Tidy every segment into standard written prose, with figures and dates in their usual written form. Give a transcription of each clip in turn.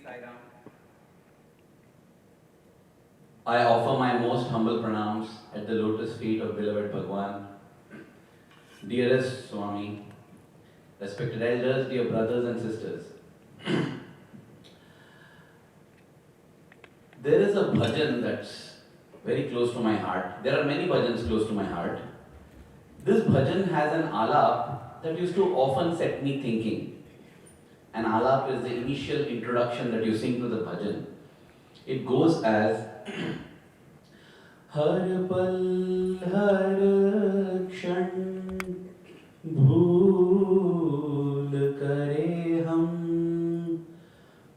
Sai Ram. I offer my most humble pranams at the lotus feet of beloved Bhagwan. Dearest Swami, respected elders, dear brothers and sisters. There is a bhajan that's very close to my heart. There are many bhajans close to my heart. This bhajan has an alap that used to often set me thinking. An alap is the initial introduction that you sing to the bhajan. It goes as Har pal har kshan bhool kare hum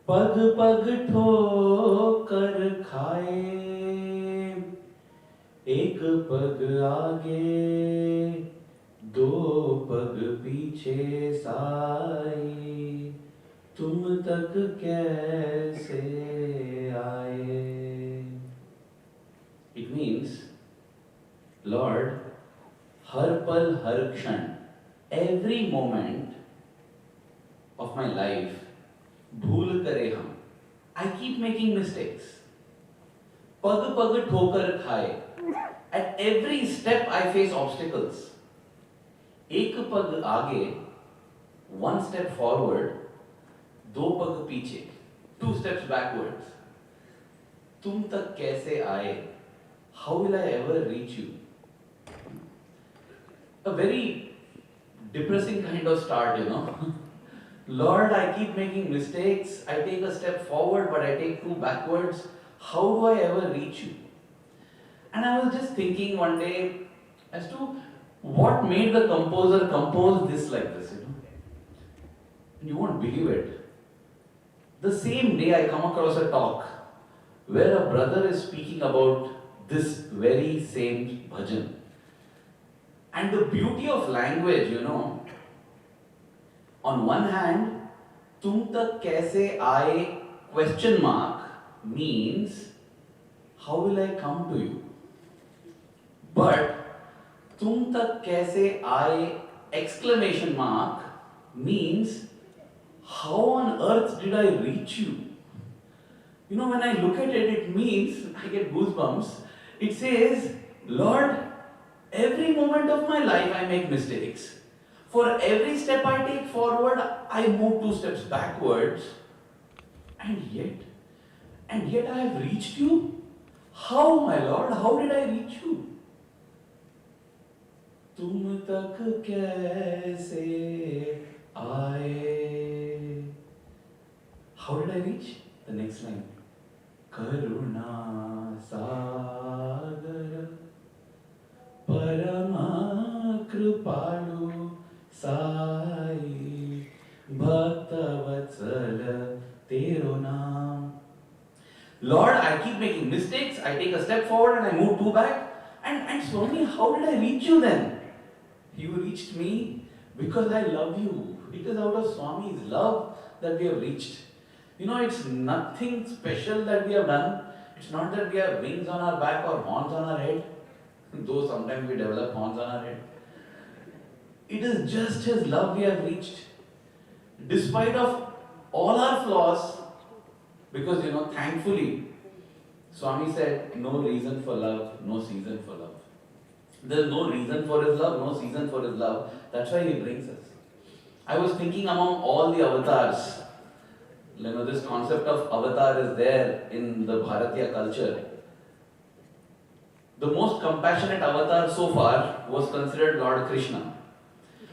pag pag thokar khaye ek pag aage do pag piche sai tum tak kaise aaye. It means, Lord, har pal har kshan, every moment of my life, bhool kare hum, I keep making mistakes. Pag pag thokar khaye, at every step I face obstacles. Ek pag aage, one step forward, do pag piche, two steps backwards. Tum tak kaise aaye? How will I ever reach you? A very depressing kind of start, Lord, I keep making mistakes. I take a step forward, but I take two backwards. How do I ever reach you? And I was just thinking one day as to what made the composer compose this like this, And you won't believe it. The same day I come across a talk where a brother is speaking about this very same bhajan. And the beauty of language, on one hand, tum tak kaise aaye question mark means how will I come to you? But tum tak kaise aaye exclamation mark means how on earth did I reach you? When I look at it, it means, I get goosebumps. It says, Lord, every moment of my life I make mistakes. For every step I take forward, I move two steps backwards. And yet I have reached you? How, my Lord? How did I reach you? Tum tak kaise aaye? How did I reach? The next line. Karuna sagar parama kripalu sai bhakta vatsala tero naam. Lord, I keep making mistakes. I take a step forward and I move two back. And Swami, how did I reach you then? You reached me because I love you. It is out of Swami's love that we have reached. It's nothing special that we have done. It's not that we have wings on our back or horns on our head, though sometimes we develop horns on our head. It is just His love we have reached. Despite of all our flaws, because thankfully, Swami said, no reason for love, no season for love. There is no reason for His love, no season for His love. That's why He brings us. I was thinking among all the avatars, this concept of avatar is there in the Bharatiya culture. The most compassionate avatar so far was considered Lord Krishna.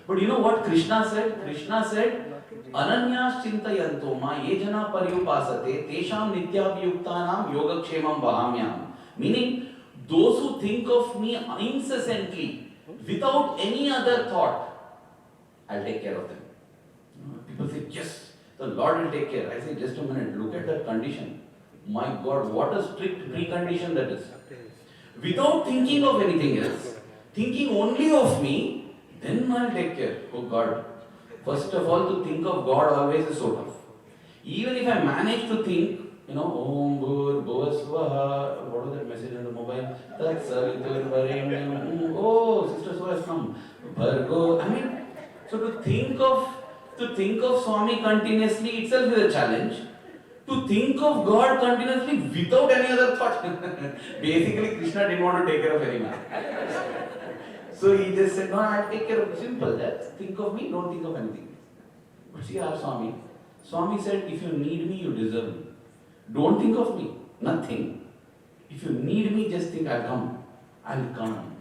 But you know what Krishna said? Krishna said, Ananyas chintayanto ma ye jana paryupasate tesham nityabhyuktanam yogakshemam vahamyam. Meaning, those who think of me incessantly, without any other thought, I'll take care of them. People say, yes, the Lord will take care. I say, just a minute, look at that condition. My God, what a strict precondition that is. Without thinking of anything else, thinking only of me, then I'll take care. Oh God. First of all, to think of God always is so tough. Even if I manage to think, Om Bhur Bhuvasvaha, what was that message on the mobile? Tat Savitur Varenyam. Oh, Sister So has come. Bhargo. So to think of Swami continuously itself is a challenge. To think of God continuously without any other thought. Basically, Krishna didn't want to take care of any man. So he just said, no, I'll take care of you. Simple. That's think of me, don't think of anything. But see our Swami. Swami said, if you need me, you deserve me. Don't think of me. Nothing. If you need me, just think I'll come. I'll come.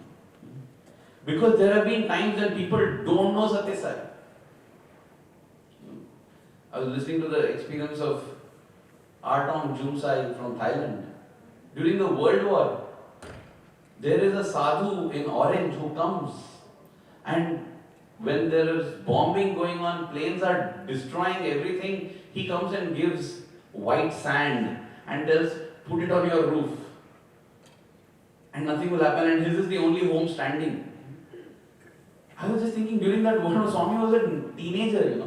Because there have been times when people don't know Sathya Sai. I was listening to the experience of Artong Jumsai from Thailand. During the World War, there is a sadhu in orange who comes, and when there is bombing going on, planes are destroying everything, he comes and gives white sand and tells, put it on your roof and nothing will happen, and his is the only home standing. I was just thinking during that war, Swami was a teenager,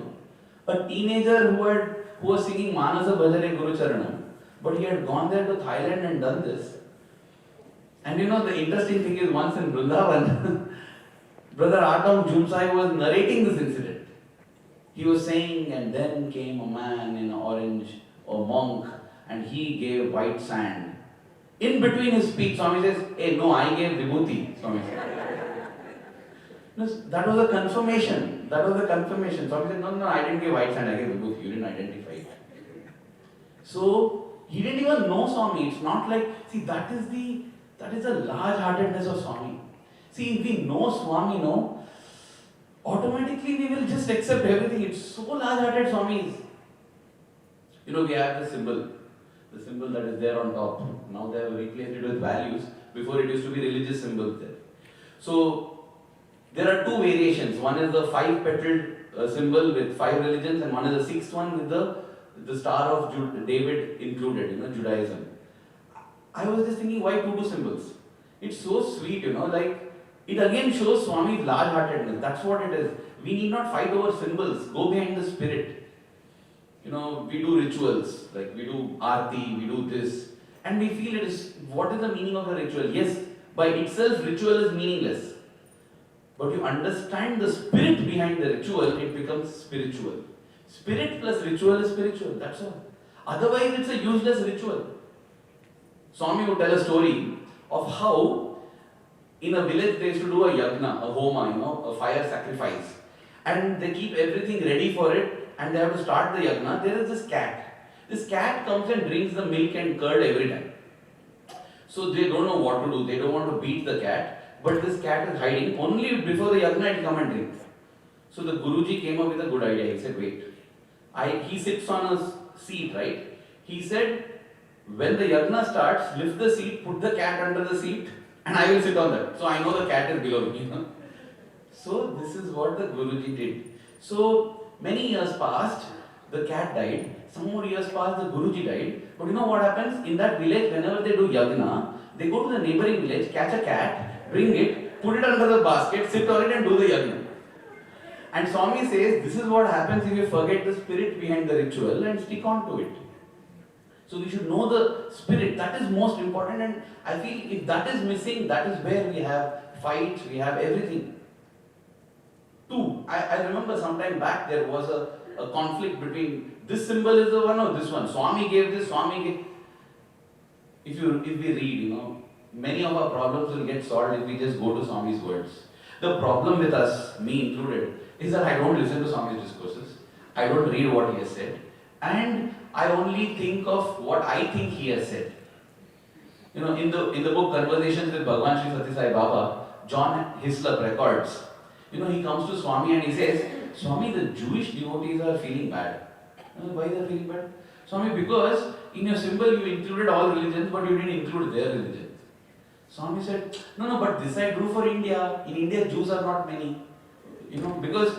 a teenager who was singing Manasa Bhajare Guru Charanam, but he had gone there to Thailand and done this. And the interesting thing is, once in Vrindavan, Brother Artong Jumsai was narrating this incident. He was saying, and then came a man in orange, a monk, and he gave white sand. In between his speech, Swami says, hey, no, I gave vibhuti, Swami said. That was a confirmation. Swami said, no, I didn't give white sand, I gave vibhuti. You didn't identify it. So, he didn't even know Swami. It's not like, see, that is the large-heartedness of Swami. See, if we know Swami, automatically we will just accept everything. It's so large-hearted, Swami is. We have the symbol that is there on top. Now they have replaced it with values. Before it used to be religious symbols there. So, there are two variations. One is the 5-petaled symbol with 5 religions, and one is the 6th one with the Star of David included, Judaism. I was just thinking, why 2 symbols? It's so sweet, like, it again shows Swami's large-heartedness. That's what it is. We need not fight over symbols. Go behind the spirit. We do rituals, like we do aarti, we do this, and we feel it is, what is the meaning of a ritual? Yes, by itself, ritual is meaningless. But you understand the spirit behind the ritual, it becomes spiritual. Spirit plus ritual is spiritual, that's all. Otherwise, it's a useless ritual. Swami would tell a story of how in a village they used to do a yagna, a homa, a fire sacrifice. And they keep everything ready for it, and they have to start the yagna. There is this cat. This cat comes and drinks the milk and curd every time. So they don't know what to do. They don't want to beat the cat, but this cat is hiding. Only before the yagna it will come and drink. So the Guruji came up with a good idea. He said, wait. He sits on a seat, right? He said, when the yagna starts, lift the seat, put the cat under the seat, and I will sit on that. So I know the cat is below me. So this is what the Guruji did. So many years passed, the cat died. Some more years passed, the Guruji died. But you know what happens? In that village, whenever they do yagna, they go to the neighboring village, catch a cat, bring it, put it under the basket, sit on it and do the yagna. And Swami says, this is what happens if you forget the spirit behind the ritual and stick on to it. So we should know the spirit. That is most important, and I feel if that is missing, that is where we have fights, we have everything. Two, I remember some time back there was a conflict between this symbol is the one or this one. Swami gave this, Swami gave. If we read, many of our problems will get solved if we just go to Swami's words. The problem with us, me included, is that I don't listen to Swami's discourses. I don't read what he has said. And I only think of what I think he has said. In the book Conversations with Bhagwan Sri Sathya Sai Baba, John Hislop records, he comes to Swami and he says, Swami, the Jewish devotees are feeling bad. Why they are feeling bad? Swami, because in your symbol you included all religions, but you didn't include their religion. Swami said, no, but this I drew for India. In India, Jews are not many. Because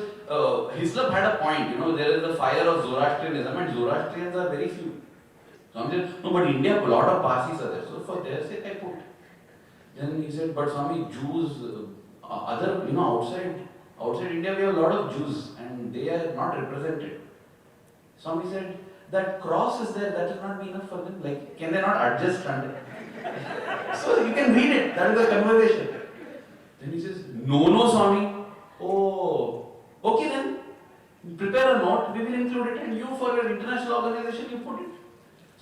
Hislop had a point. There is the fire of Zoroastrianism, and Zoroastrians are very few. Swami said, no, but in India, a lot of Parsis are there. So for their sake, I put. Then he said, but Swami, Jews, outside India, we have a lot of Jews, and they are not represented. Swami said, that cross is there, that will not be enough for them. Like, can they not adjust under? So you can read it, that is the conversation. Then he says, no, Swami. Oh, okay then. Prepare a note, we will include it, and you for your international organization, you put it.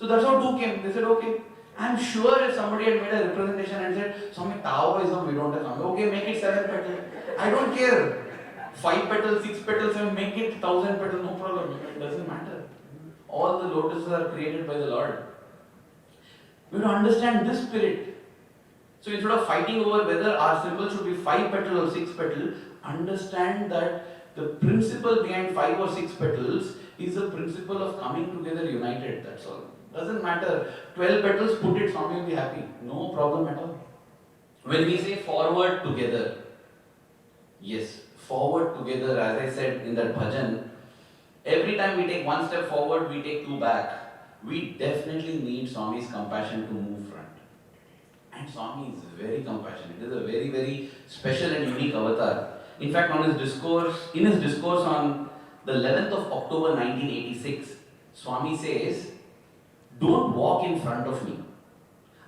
So that's how two came. They said, okay. I'm sure if somebody had made a representation and said, Swami, Taoism, we don't have Swami. Okay, make it 7 petals. I don't care. 5 petals, 6 petals, and make it 1000 petals, no problem. It doesn't matter. All the lotuses are created by the Lord. We have to understand this spirit. So instead of fighting over whether our symbol should be 5 petals or 6 petals, understand that the principle behind 5 or 6 petals is the principle of coming together united. That's all. Doesn't matter. 12 petals, put it, Swami will be happy. No problem at all. When we say forward together, yes, forward together, as I said in that bhajan, every time we take one step forward, we take 2 back. We definitely need Swami's compassion to move front. And Swami is very compassionate. It is a very, very special and unique avatar. In fact, in his discourse on the 11th of October 1986, Swami says, don't walk in front of me.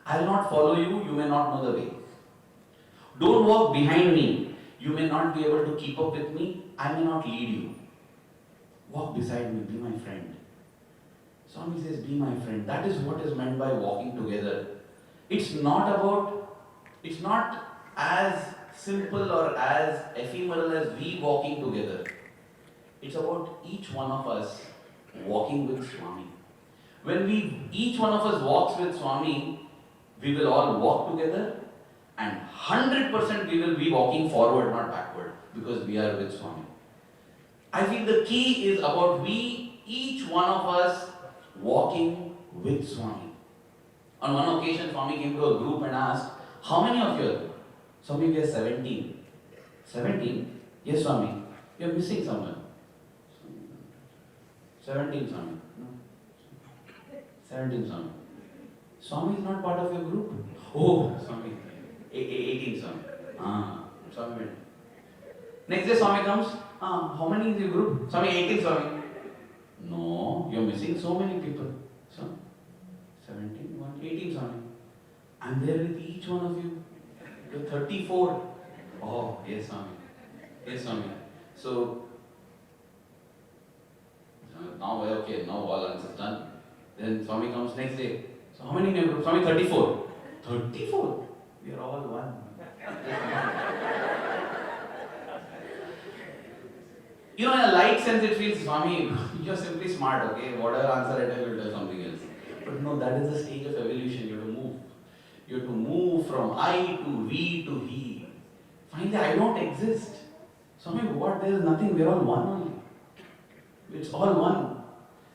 I will not follow you, you may not know the way. Don't walk behind me. You may not be able to keep up with me, I may not lead you. Walk beside me, be my friend. Swami says, be my friend. That is what is meant by walking together. It's not as simple or as ephemeral as we walking together. It's about each one of us walking with Swami. When each one of us walks with Swami, we will all walk together and 100% we will be walking forward, not backward, because we are with Swami. I feel the key is about each one of us walking with Swami. On one occasion, Swami came to a group and asked, how many of you are there? Swami, we are 17. 17? Yes, Swami. You are missing someone. 17, Swami. No. 17, Swami. Swami is not part of your group. Oh, Swami. 18, Swami. Swami went. Next day, Swami comes. How many is your group? Swami, 18, Swami. No, you are missing so many people. So, 17, 18, Swami. I'm there with each one of you. You're 34. Oh, yes, Swami. Yes, Swami. So, now, okay, now all answers done. Then Swami comes next day. So, how many in your group? Swami, 34. 34? We are all one. You know, in a light sense, it feels, Swami, you're simply smart, okay? Whatever answer I tell, you'll tell something else. But no, that is the stage of evolution. You have to move. You have to move from I to we to he. Finally, I don't exist. Swami, what? There is nothing. We're all one only. It's all one.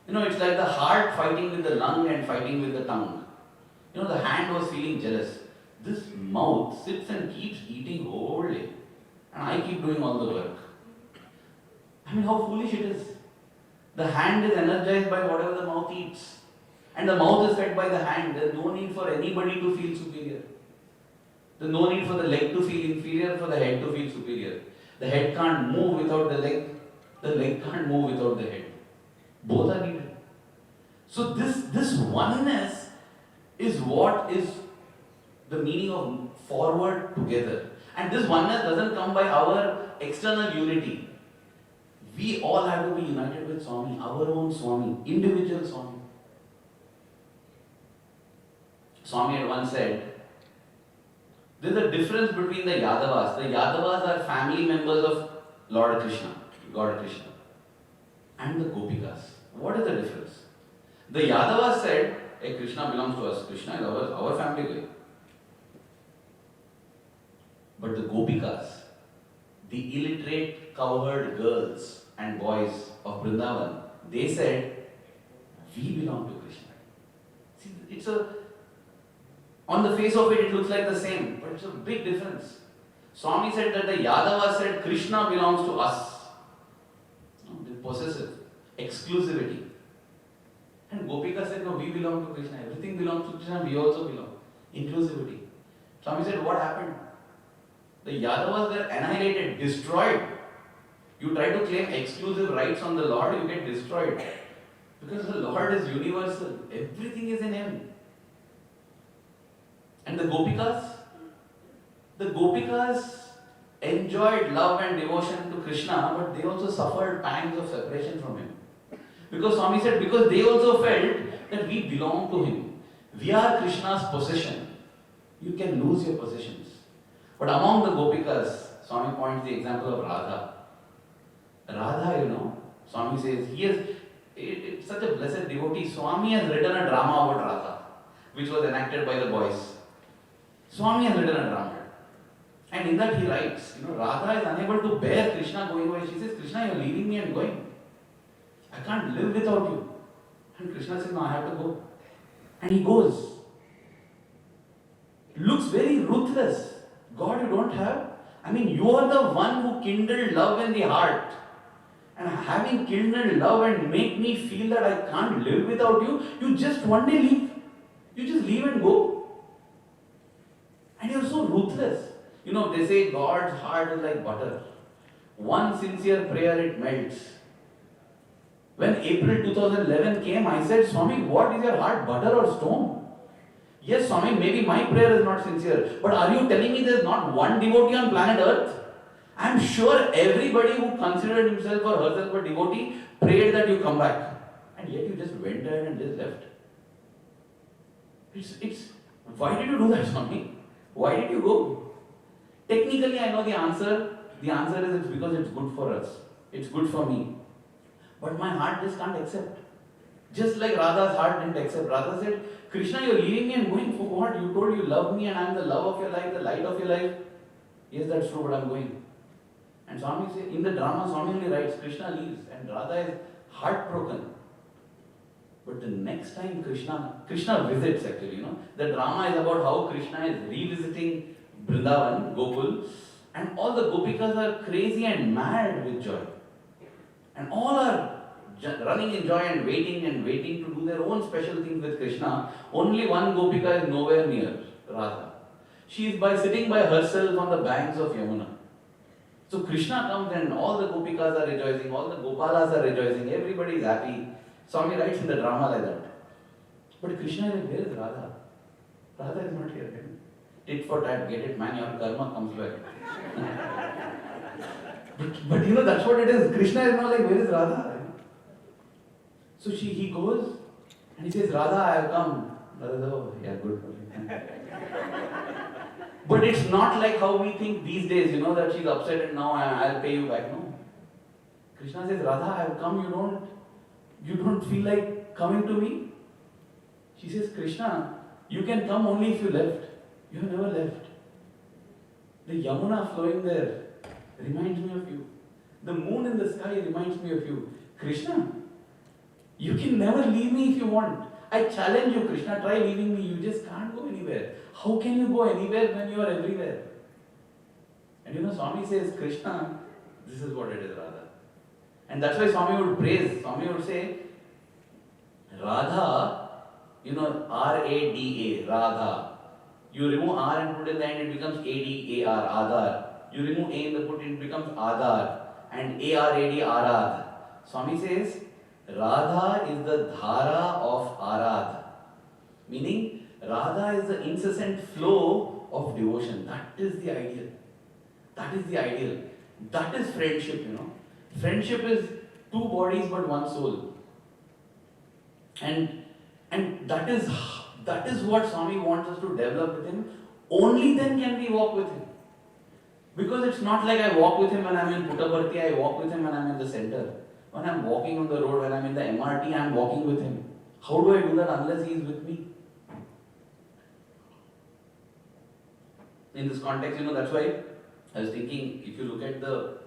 You know, it's like the heart fighting with the lung and fighting with the tongue. You know, the hand was feeling jealous. This mouth sits and keeps eating whole day. And I keep doing all the work. I mean, how foolish it is. The hand is energized by whatever the mouth eats. And the mouth is fed by the hand. There's no need for anybody to feel superior. There's no need for the leg to feel inferior, for the head to feel superior. The head can't move without the leg. The leg can't move without the head. Both are needed. So this oneness is what is the meaning of forward together. And this oneness doesn't come by our external unity. We all have to be united with Swami, our own Swami, individual Swami. Swami had once said, there's a difference between the Yadavas. The Yadavas are family members of Lord Krishna, God Krishna, and the Gopikas. What is the difference? The Yadavas said, hey, Krishna belongs to us. Krishna is our family guy. But the Gopikas, the illiterate, cowherd girls and boys of Vrindavan, they said, we belong to Krishna. See, on the face of it, it looks like the same, but it's a big difference. Swami said that the Yadavas said, Krishna belongs to us. The possessive, exclusivity. And Gopika said, no, we belong to Krishna. Everything belongs to Krishna, we also belong. Inclusivity. Swami said, what happened? The Yadavas were annihilated, destroyed. You try to claim exclusive rights on the Lord, you get destroyed. Because the Lord is universal. Everything is in Him. And the Gopikas enjoyed love and devotion to Krishna, but they also suffered pangs of separation from Him. Because Swami said, because they also felt that we belong to him. We are Krishna's possession. You can lose your possessions. But among the Gopikas, Swami points the example of Radha. Radha, Swami says, it's such a blessed devotee. Swami has written a drama about Radha, which was enacted by the boys. Swami has written a drama. And in that he writes, Radha is unable to bear Krishna going away. She says, Krishna, you are leaving me and going. I can't live without you. And Krishna says, no, I have to go. And he goes. Looks very ruthless. God, you don't have? You are the one who kindled love in the heart. And having kindled love and make me feel that I can't live without you, you just one day leave. You just leave and go. And you're so ruthless. They say God's heart is like butter. One sincere prayer, it melts. When April 2011 came, I said, Swami, what is your heart, butter or stone? Yes, Swami, maybe my prayer is not sincere. But are you telling me there is not one devotee on planet Earth? I am sure everybody who considered himself or herself a devotee prayed that you come back. And yet you just went ahead and just left. Why did you do that, Swami? Why did you go? Technically, I know the answer. The answer is it's because it's good for us. It's good for me. But my heart just can't accept. Just like Radha's heart didn't accept. Radha said, Krishna, you're leaving me and going for what? You told you love me and I'm the love of your life, the light of your life. Yes, that's true, but I'm going. And Swami says, in the drama, Swami only writes, Krishna leaves and Radha is heartbroken. But the next time Krishna visits actually, the drama is about how Krishna is revisiting Vrindavan, Gokul, and all the Gopikas are crazy and mad with joy. And all are running in joy and waiting to do their own special things with Krishna. Only one Gopika is nowhere near, Radha. She is sitting by herself on the banks of Yamuna. So Krishna comes and all the Gopikas are rejoicing, all the Gopalas are rejoicing, everybody is happy. Swami writes in the drama like that. But Krishna is like, where is Radha? Radha is not here. Tit for tat, get it, man, your karma comes back. but that's what it is. Krishna is not like, where is Radha? So he goes and he says, Radha, I have come. Radha says, oh, yeah, good. But it's not like how we think these days, that she's upset and now I'll pay you back. No. Krishna says, Radha, I have come, you don't feel like coming to me? She says, Krishna, you can come only if you left. You have never left. The Yamuna flowing there reminds me of you. The moon in the sky reminds me of you. Krishna, you can never leave me if you want. I challenge you, Krishna, try leaving me. You just can't go anywhere. How can you go anywhere when you are everywhere? And Swami says, Krishna, this is what it is, Radha. And that's why Swami would praise. Swami would say, Radha, R-A-D-A, Radha. You remove R and put in the end, it becomes A-D-A-R, Adar. You remove A in the put, it becomes Adar. And A-R-A-D, Arad. Swami says, Radha is the dhara of Arad. Meaning, Radha is the incessant flow of devotion. That is the ideal. That is the ideal. That is friendship, Friendship is two bodies but one soul. And that is what Swami wants us to develop with him. Only then can we walk with him. Because it's not like I walk with him when I'm in Puttaparthi, I walk with him when I'm in the center. When I'm walking on the road, when I'm in the MRT, I'm walking with him. How do I do that unless he is with me? In this context, that's why I was thinking, if you look at the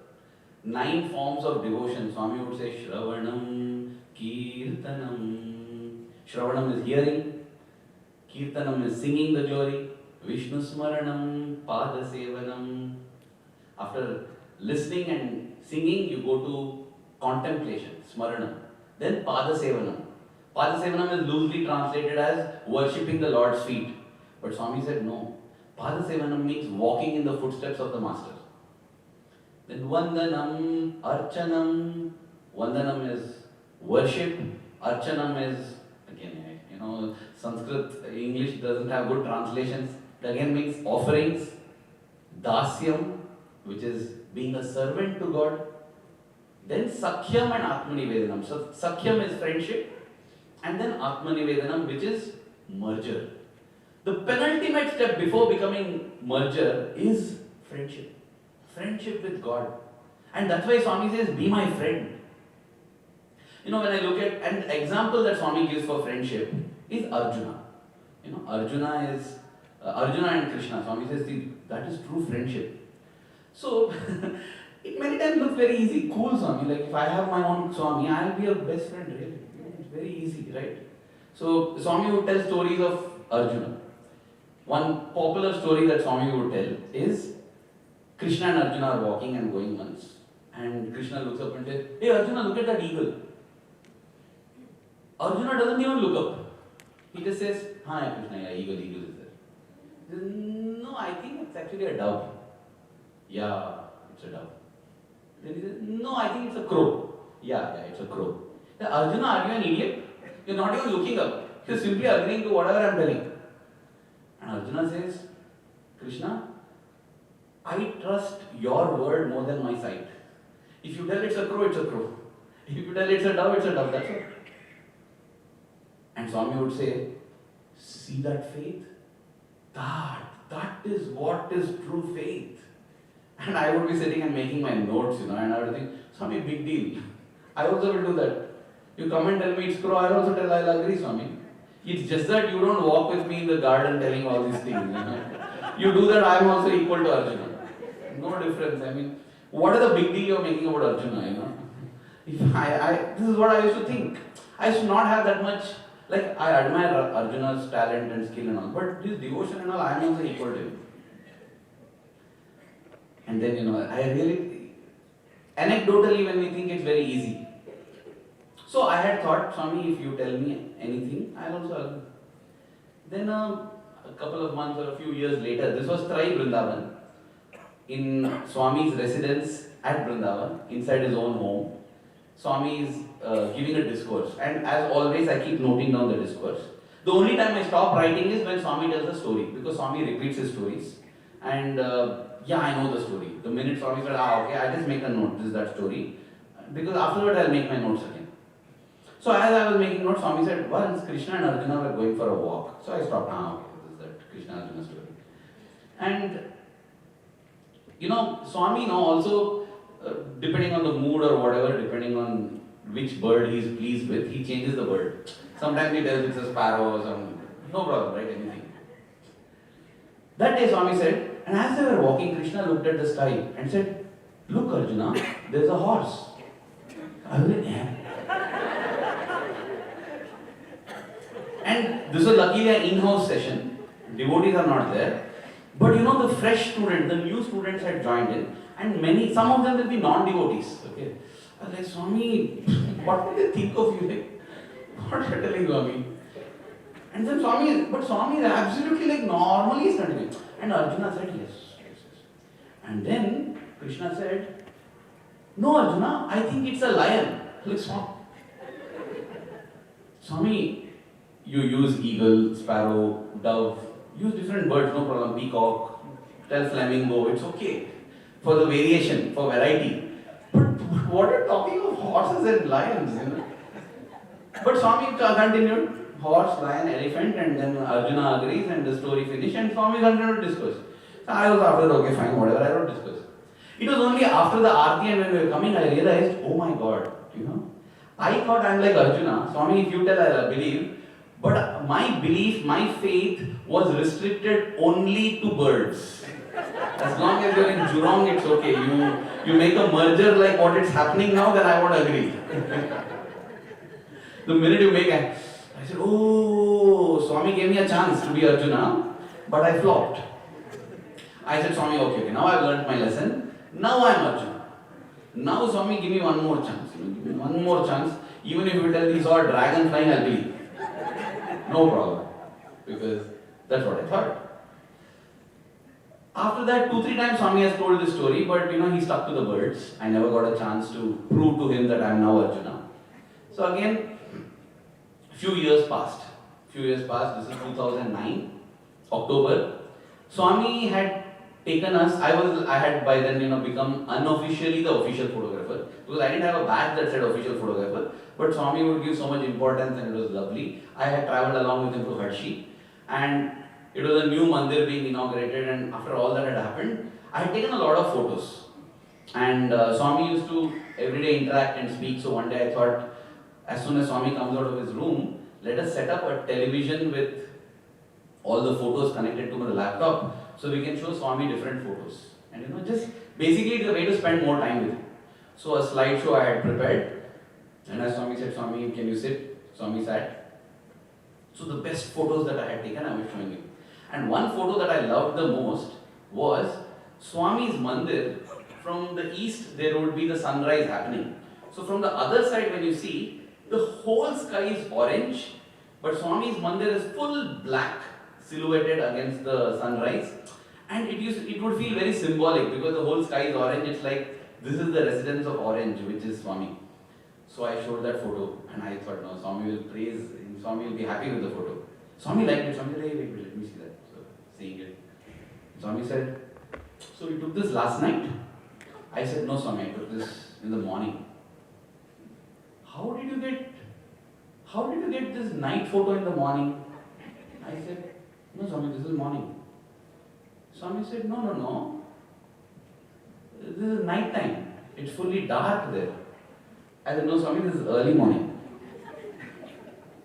9 forms of devotion, Swami would say Shravanam, Kirtanam. Shravanam is hearing, Kirtanam is singing the glory, Vishnu Smaranam, Pada Sevanam. After listening and singing, you go to contemplation, Smaranam. Then Pada Sevanam. Pada Sevanam is loosely translated as worshipping the Lord's feet. But Swami said no. Pada Sevanam means walking in the footsteps of the Master. Then Vandanam, Archanam. Vandanam is worship. Archanam is, again, Sanskrit, English doesn't have good translations. It again means offerings. Dasyam, which is being a servant to God. Then Sakhyam and Atmanivedanam. So Sakhyam is friendship, and then Atmanivedanam, which is merger. The penultimate step before becoming merger is friendship. Friendship with God. And that's why Swami says, be my friend. When I look at an example that Swami gives for friendship is Arjuna. Arjuna is Arjuna and Krishna. Swami says, that is true friendship. So, it many times looks very easy. Cool, Swami. Like if I have my own Swami, I'll be your best friend, really. It's very easy, right? So, Swami would tell stories of Arjuna. One popular story that Swami would tell is Krishna and Arjuna are walking and going once. And Krishna looks up and says, hey Arjuna, look at that eagle. Arjuna doesn't even look up. He just says, hi Krishna, yeah, eagle is there. He says, no, I think it's actually a dove. Yeah, it's a dove. Then he says, no, I think it's a crow. Yeah, it's a crow. Then, Arjuna, are you an idiot? You're not even looking up. You're simply agreeing to whatever I'm telling. And Arjuna says, Krishna, I trust your word more than my sight. If you tell it's a crow, it's a crow. If you tell it's a dove, that's it. And Swami would say, see that faith? That is what is true faith. And I would be sitting and making my notes, and I would think, Swami, big deal. I also will do that. You come and tell me it's crow, I also tell I'll agree, Swami. It's just that you don't walk with me in the garden telling all these things, You do that, I am also equal to Arjuna. No difference. What is the big deal you're making about Arjuna, This is what I used to think. I used to not have that much, I admire Arjuna's talent and skill and all, but this devotion and all, I am also equal to him. And then, I really, anecdotally when we think it's very easy. So I had thought, Swami, if you tell me anything, I'll also agree. Then a couple of months or a few years later, this was Trai Vrindavan, in Swami's residence at Vrindavan, inside his own home. Swami is giving a discourse, and as always I keep noting down the discourse. The only time I stop writing is when Swami tells a story, because Swami repeats his stories. And I know the story. The minute Swami said, okay, I just make a note, this is that story. Because afterward I'll make my notes again. So as I was making notes, Swami said, once Krishna and Arjuna were going for a walk. So I stopped, okay, this is that Krishna Arjuna story. And Swami also, depending on the mood or whatever, depending on which bird he is pleased with, he changes the bird. Sometimes he tells it's a sparrow or something. No problem, right? Anything. That day Swami said, and as they were walking, Krishna looked at the sky and said, look Arjuna, there's a horse. I was like, yeah. And this was luckily an in-house session. Devotees are not there. But the fresh students, the new students had joined in, and some of them will be non-devotees. Okay. I was like, Swami, what did they think of you? What are you telling Swami? And then Swami is absolutely normally is continuing. And Arjuna said, yes. And then Krishna said, no Arjuna, I think it's a lion. Like, Swami, you use eagle, sparrow, dove, use different birds, no problem, peacock, tell flamingo, it's okay. For the variation, for variety. But what are you talking of horses and lions, But Swami continued, horse, lion, elephant, and then Arjuna agrees and the story finished and Swami continued to discuss. So I was after, okay fine, whatever, I don't discuss. It was only after the Aarti and when we were coming, I realized, oh my God, I thought I'm like Arjuna, Swami, if you tell, I'll believe. But my belief, my faith was restricted only to birds. As long as you're in Jurong, it's okay. You make a merger like what is happening now, then I won't agree. The minute you make I said, oh, Swami gave me a chance to be Arjuna, but I flopped. I said, Swami, okay, now I've learned my lesson. Now I'm Arjuna. Now Swami, give me one more chance. Give me one more chance. Even if you tell me saw a dragon flying, I'll believe. No problem. Because that's what I thought. After that, 2-3 times Swami has told this story, but he stuck to the birds. I never got a chance to prove to him that I am now Arjuna. So again, few years passed. This is 2009, October. Swami had taken us. I had by then become unofficially the official photographer, because I didn't have a badge that said official photographer. But Swami would give so much importance, and it was lovely. I had travelled along with him to Hershey, and it was a new mandir being inaugurated, and after all that had happened, I had taken a lot of photos. And Swami used to every day interact and speak. So one day I thought, as soon as Swami comes out of his room, let us set up a television with all the photos connected to the laptop, so we can show Swami different photos. And just basically the way to spend more time with him. So a slideshow I had prepared, and as Swami said, Swami, can you sit? Swami sat. So the best photos that I had taken, I was showing him. And one photo that I loved the most was Swami's mandir. From the east, there would be the sunrise happening. So from the other side, when you see, the whole sky is orange, but Swami's mandir is full black, silhouetted against the sunrise. And it would feel very symbolic, because the whole sky is orange. It's like, this is the residence of orange, which is Swami. So I showed that photo, and I thought, no, Swami will praise, Swami will be happy with the photo. Swami liked it. Swami said, hey, wait, let me see that. So, seeing it. Swami said, so we took this last night. I said, no, Swami, I took this in the morning. How did you get this night photo in the morning? I said, no, Swami, this is morning. Swami said, no. This is night time. It's fully dark there. I said, no, Swami, this is early morning.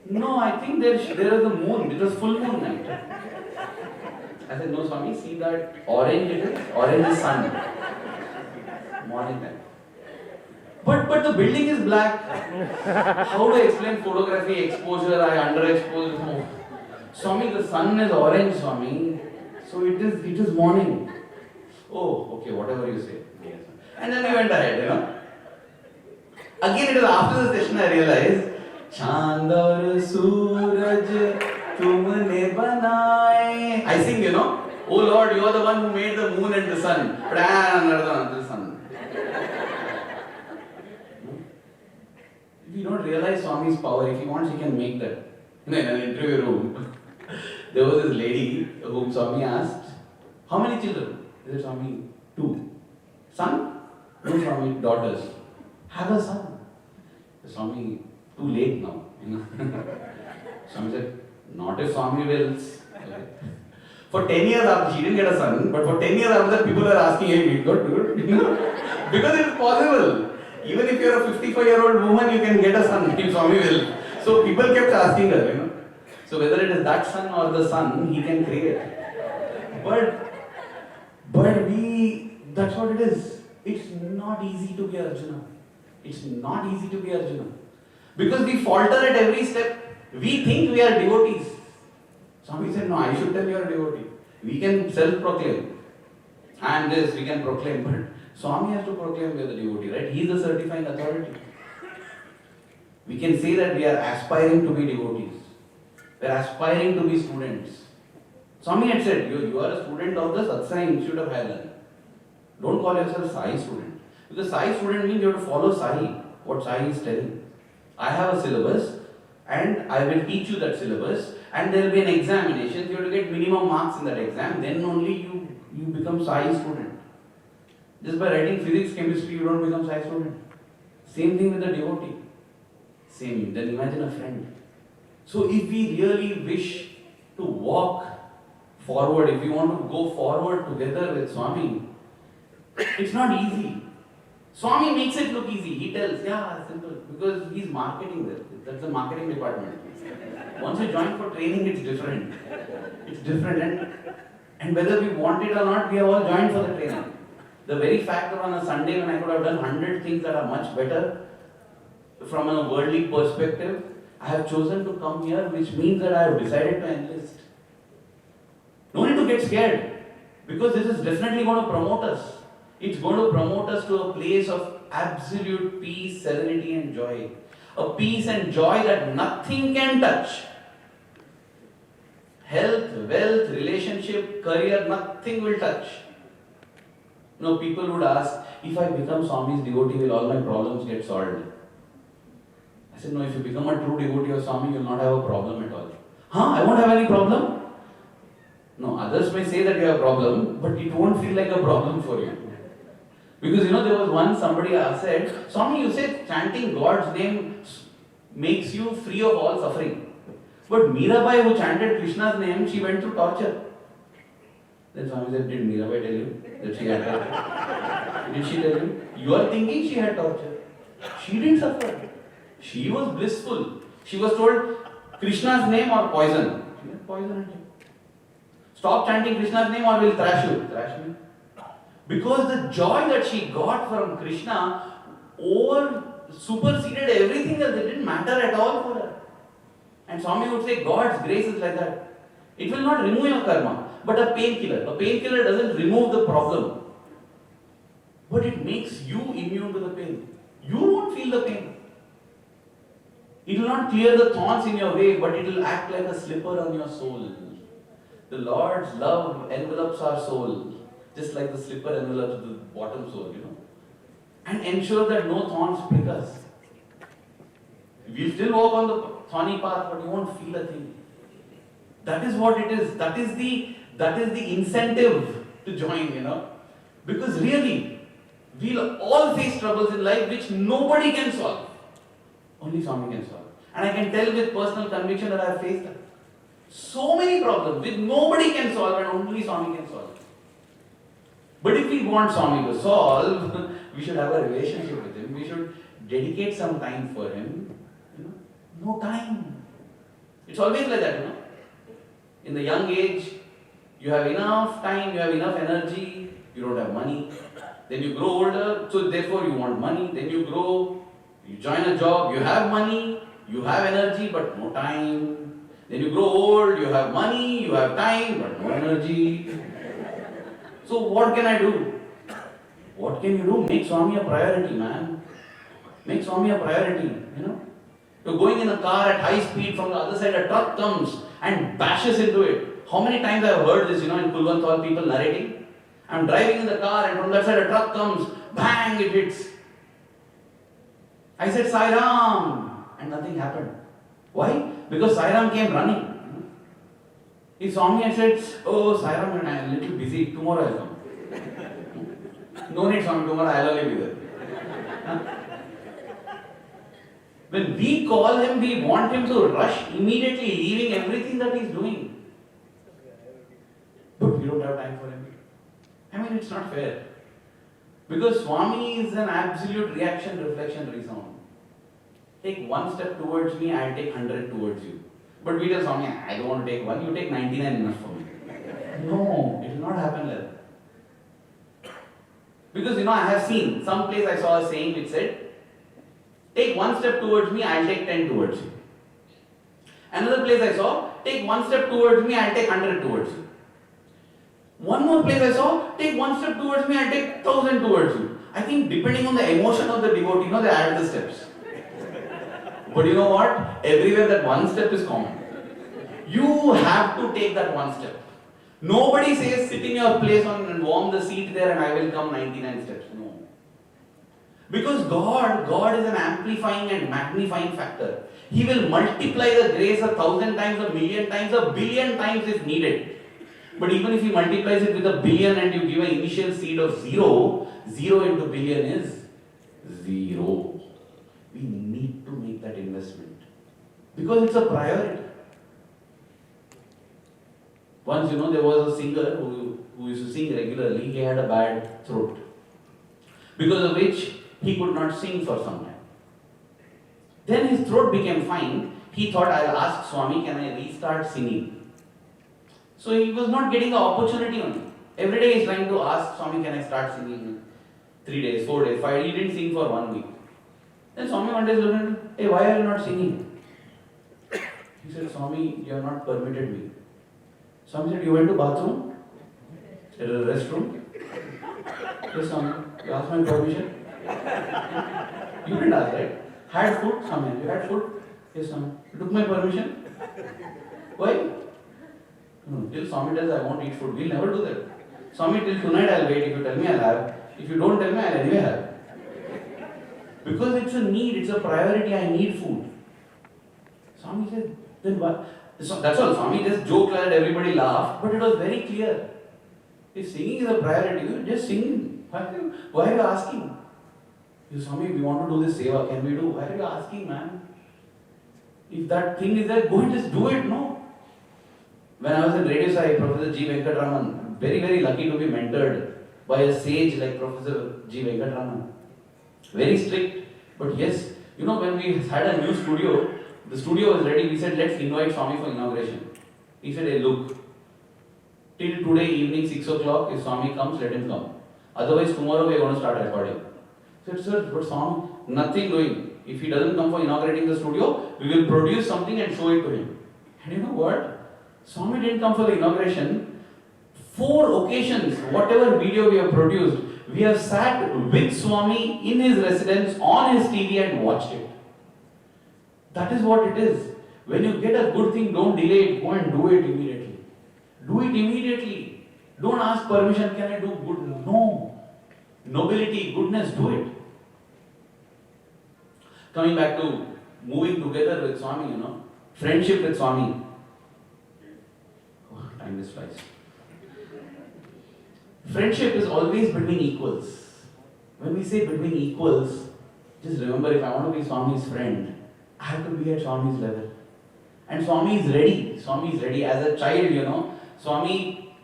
No, I think there is the moon. It was full moon night. I said, no, Swami, see that orange it is? Orange is sun. Morning time. But the building is black. How do I explain photography, exposure, I underexpose? No. Swami, the sun is orange, Swami. So it is morning. Oh, okay, whatever you say. Yes. And then we went ahead, Again, it was after the session I realized, Chand aur Suraj tumne banaye. I sing, oh Lord, you are the one who made the moon and the sun. But I am another sun. If you don't realize Swami's power, if he wants, he can make that. In an interview room, there was this lady whom Swami asked, how many children? He said, Swami, 2. Son? No, Swami, daughters. Have a son. Swami, too late now. Swami said, not if Swami wills. Okay. For 10 years after, she didn't get a son, but for 10 years after that, people are asking, hey, good. Because it is possible. Even if you are a 55-year-old woman, you can get a son if Swami will. So people kept asking her, So whether it is that son or the son, he can create. But that's what it is. It's not easy to be Arjuna. It's not easy to be Arjuna. Because we falter at every step. We think we are devotees. Swami said, no, I should tell you are a devotee. We can self-proclaim. I am this, we can proclaim, but Swami has to proclaim we are the devotee, right? He is the certifying authority. We can say that we are aspiring to be devotees. We are aspiring to be students. Swami had said, you are a student of the Sathya Institute of Higher Learning. Don't call yourself Sai student. Because Sai student means you have to follow Sai, what Sai is telling. I have a syllabus, and I will teach you that syllabus, and there will be an examination. You have to get minimum marks in that exam, then only you become Sai student. Just by writing physics, chemistry, you don't become Sai student. Same thing with the devotee. Same. Then imagine a friend. So if we really wish to walk forward, if we want to go forward together with Swami, it's not easy. Swami makes it look easy. He tells, simple. Because he's marketing there. That's the marketing department. Once you join for training, it's different. It's different. And whether we want it or not, we have all joined for the training. The very fact that on a Sunday when I could have done 100 things that are much better from a worldly perspective, I have chosen to come here, which means that I have decided to enlist. No need to get scared, because this is definitely going to promote us. It's going to promote us to a place of absolute peace, serenity and joy. A peace and joy that nothing can touch. Health, wealth, relationship, career, nothing will touch. People would ask, if I become Swami's devotee, will all my problems get solved? I said, no, if you become a true devotee of Swami, you will not have a problem at all. I won't have any problem? No, others may say that you have a problem, but it won't feel like a problem for you. Because there was once somebody said, Swami, you said chanting God's name makes you free of all suffering. But Mirabai, who chanted Krishna's name, she went through torture. Then Swami said, did Mirabai tell you that she had torture? Did she tell you? You are thinking she had torture. She didn't suffer. She was blissful. She was told, Krishna's name or poison. She had poison. Stop chanting Krishna's name or we'll thrash you. Thrash me. Because the joy that she got from Krishna superseded everything else. It didn't matter at all for her. And Swami would say, God's grace is like that. It will not remove your karma, but a painkiller doesn't remove the problem. But it makes you immune to the pain. You won't feel the pain. It will not clear the thorns in your way, but it will act like a slipper on your soul. The Lord's love envelops our soul, just like the slipper envelops the bottom sole, and ensure that no thorns prick us. We still walk on the thorny path, but you won't feel a thing. That is what it is. That is the incentive to join, because really, we'll all face troubles in life which nobody can solve. Only Swami can solve. And I can tell with personal conviction that I have faced that. So many problems which nobody can solve and only Swami can solve. But if we want Swami to solve, we should have a relationship with him. We should dedicate some time for him. No time. It's always like that, In the young age, you have enough time, you have enough energy, you don't have money. Then you grow older, so therefore you want money. Then you grow, you join a job, you have money, you have energy, but no time. Then you grow old, you have money, you have time, but no energy. So what can I do? What can you do? Make Swami a priority, man. Make Swami a priority, You're going in a car at high speed, from the other side a truck comes and bashes into it. How many times I have heard this, in Kulwantwal, people narrating? I'm driving in the car and from that side a truck comes, bang, it hits. I said, Sai Ram, and nothing happened. Why? Because Sai Ram came running. He saw me and said, oh, Sai Ram, I'm a little busy, tomorrow I'll come. No need, Swami, tomorrow I'll only be there. When we call him, we want him to rush immediately, leaving everything that he's doing. But we don't have time for him. It's not fair. Because Swami is an absolute reaction, reflection, resound. Take one step towards me, I'll take 100 towards you. But we tell Swami, I don't want to take one, you take 99 enough for me. No, it will not happen like that. Because I have seen, some place I saw a saying which said, take one step towards me, I'll take 10 towards you. Another place I saw, take one step towards me, I'll take 100 towards you. One more place I saw, take one step towards me, I'll take 1,000 towards you. I think depending on the emotion of the devotee, they add the steps. But you know what? Everywhere that one step is common. You have to take that one step. Nobody says sit in your place and warm the seat there and I will come 99 steps. No. Because God is an amplifying and magnifying factor. He will multiply the grace 1,000 times, 1,000,000 times, 1,000,000,000 times if needed. But even if he multiplies it with 1,000,000,000 and you give an initial seed of 0, 0 into billion is 0. We need to make that investment. Because it's a priority. Once, there was a singer who used to sing regularly. He had a bad throat. Because of which he could not sing for some time. Then his throat became fine. He thought, I'll ask Swami, can I restart singing? So he was not getting the opportunity on it. Every day he's trying to ask Swami, can I start singing? 3 days, 4 days, 5 days. He didn't sing for 1 week. Then Swami one day looked at him, hey, why are you not singing? He said, Swami, you have not permitted me. Swami said, you went to bathroom? Said, restroom? Yes, Swami. You asked my permission? You didn't ask, right? Had food? Swami, you had food? Yes, Swami. You took my permission? Why? No, till Swami tells I won't eat food, we'll never do that. Swami, till tonight I'll wait. If you tell me, I'll have. If you don't tell me, I'll anyway have. Because it's a need, it's a priority, I need food. Swami said, then what? So that's all. Swami just joked and everybody laughed, but it was very clear. If singing is a priority, just sing. Why are you asking? You, Swami, we want to do this seva, can we do? Why are you asking, man? If that thing is there, go and just do it, no? When I was in Radio Sai, Professor G. Venkatraman, very, very lucky to be mentored by a sage like Professor G. Venkatraman. Very strict, but yes, when we had a new studio, the studio was ready, we said, let's invite Swami for inauguration. He said, hey, look, till today evening 6 o'clock, if Swami comes, let him come. Otherwise, tomorrow we are going to start recording. I said, sir, but Swami, nothing doing. If he doesn't come for inaugurating the studio, we will produce something and show it to him. And you know what? Swami didn't come for the inauguration. 4 occasions, whatever video we have produced, we have sat with Swami in his residence on his TV and watched it. That is what it is. When you get a good thing, don't delay it, go and do it immediately. Do it immediately. Don't ask permission, can I do good? No. Nobility, goodness, do it. Coming back to moving together with Swami, friendship with Swami. Oh, time just flies. Friendship is always between equals. When we say between equals, just remember, if I want to be Swami's friend, I have to be at Swami's level. And Swami is ready. Swami is ready. As a child, Swami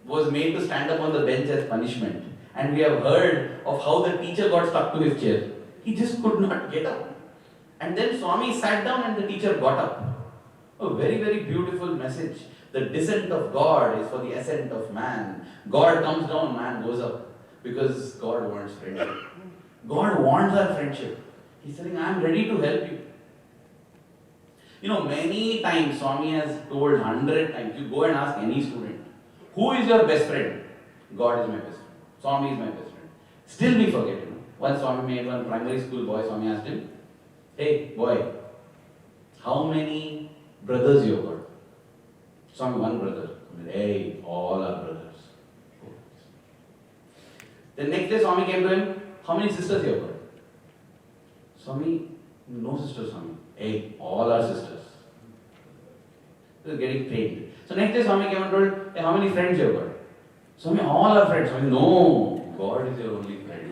was made to stand up on the bench as punishment. And we have heard of how the teacher got stuck to his chair. He just could not get up. And then Swami sat down and the teacher got up. A very, very beautiful message. The descent of God is for the ascent of man. God comes down, man goes up. Because God wants friendship. God wants our friendship. He's saying, I am ready to help you. Many times Swami has told 100 times, you go and ask any student, who is your best friend? God is my best friend. Swami is my best friend. Still we forget. Once Swami made one primary school boy, Swami asked him, hey boy, how many brothers you have got? Swami, one brother. Hey, all are brothers. The next day Swami came to him, how many sisters you have got? Swami, no sisters, Swami. Hey, all are sisters. He was getting trained. So next day Swami came and told, hey, how many friends you have got? Swami, all are friends. Swami, no, God is your only friend.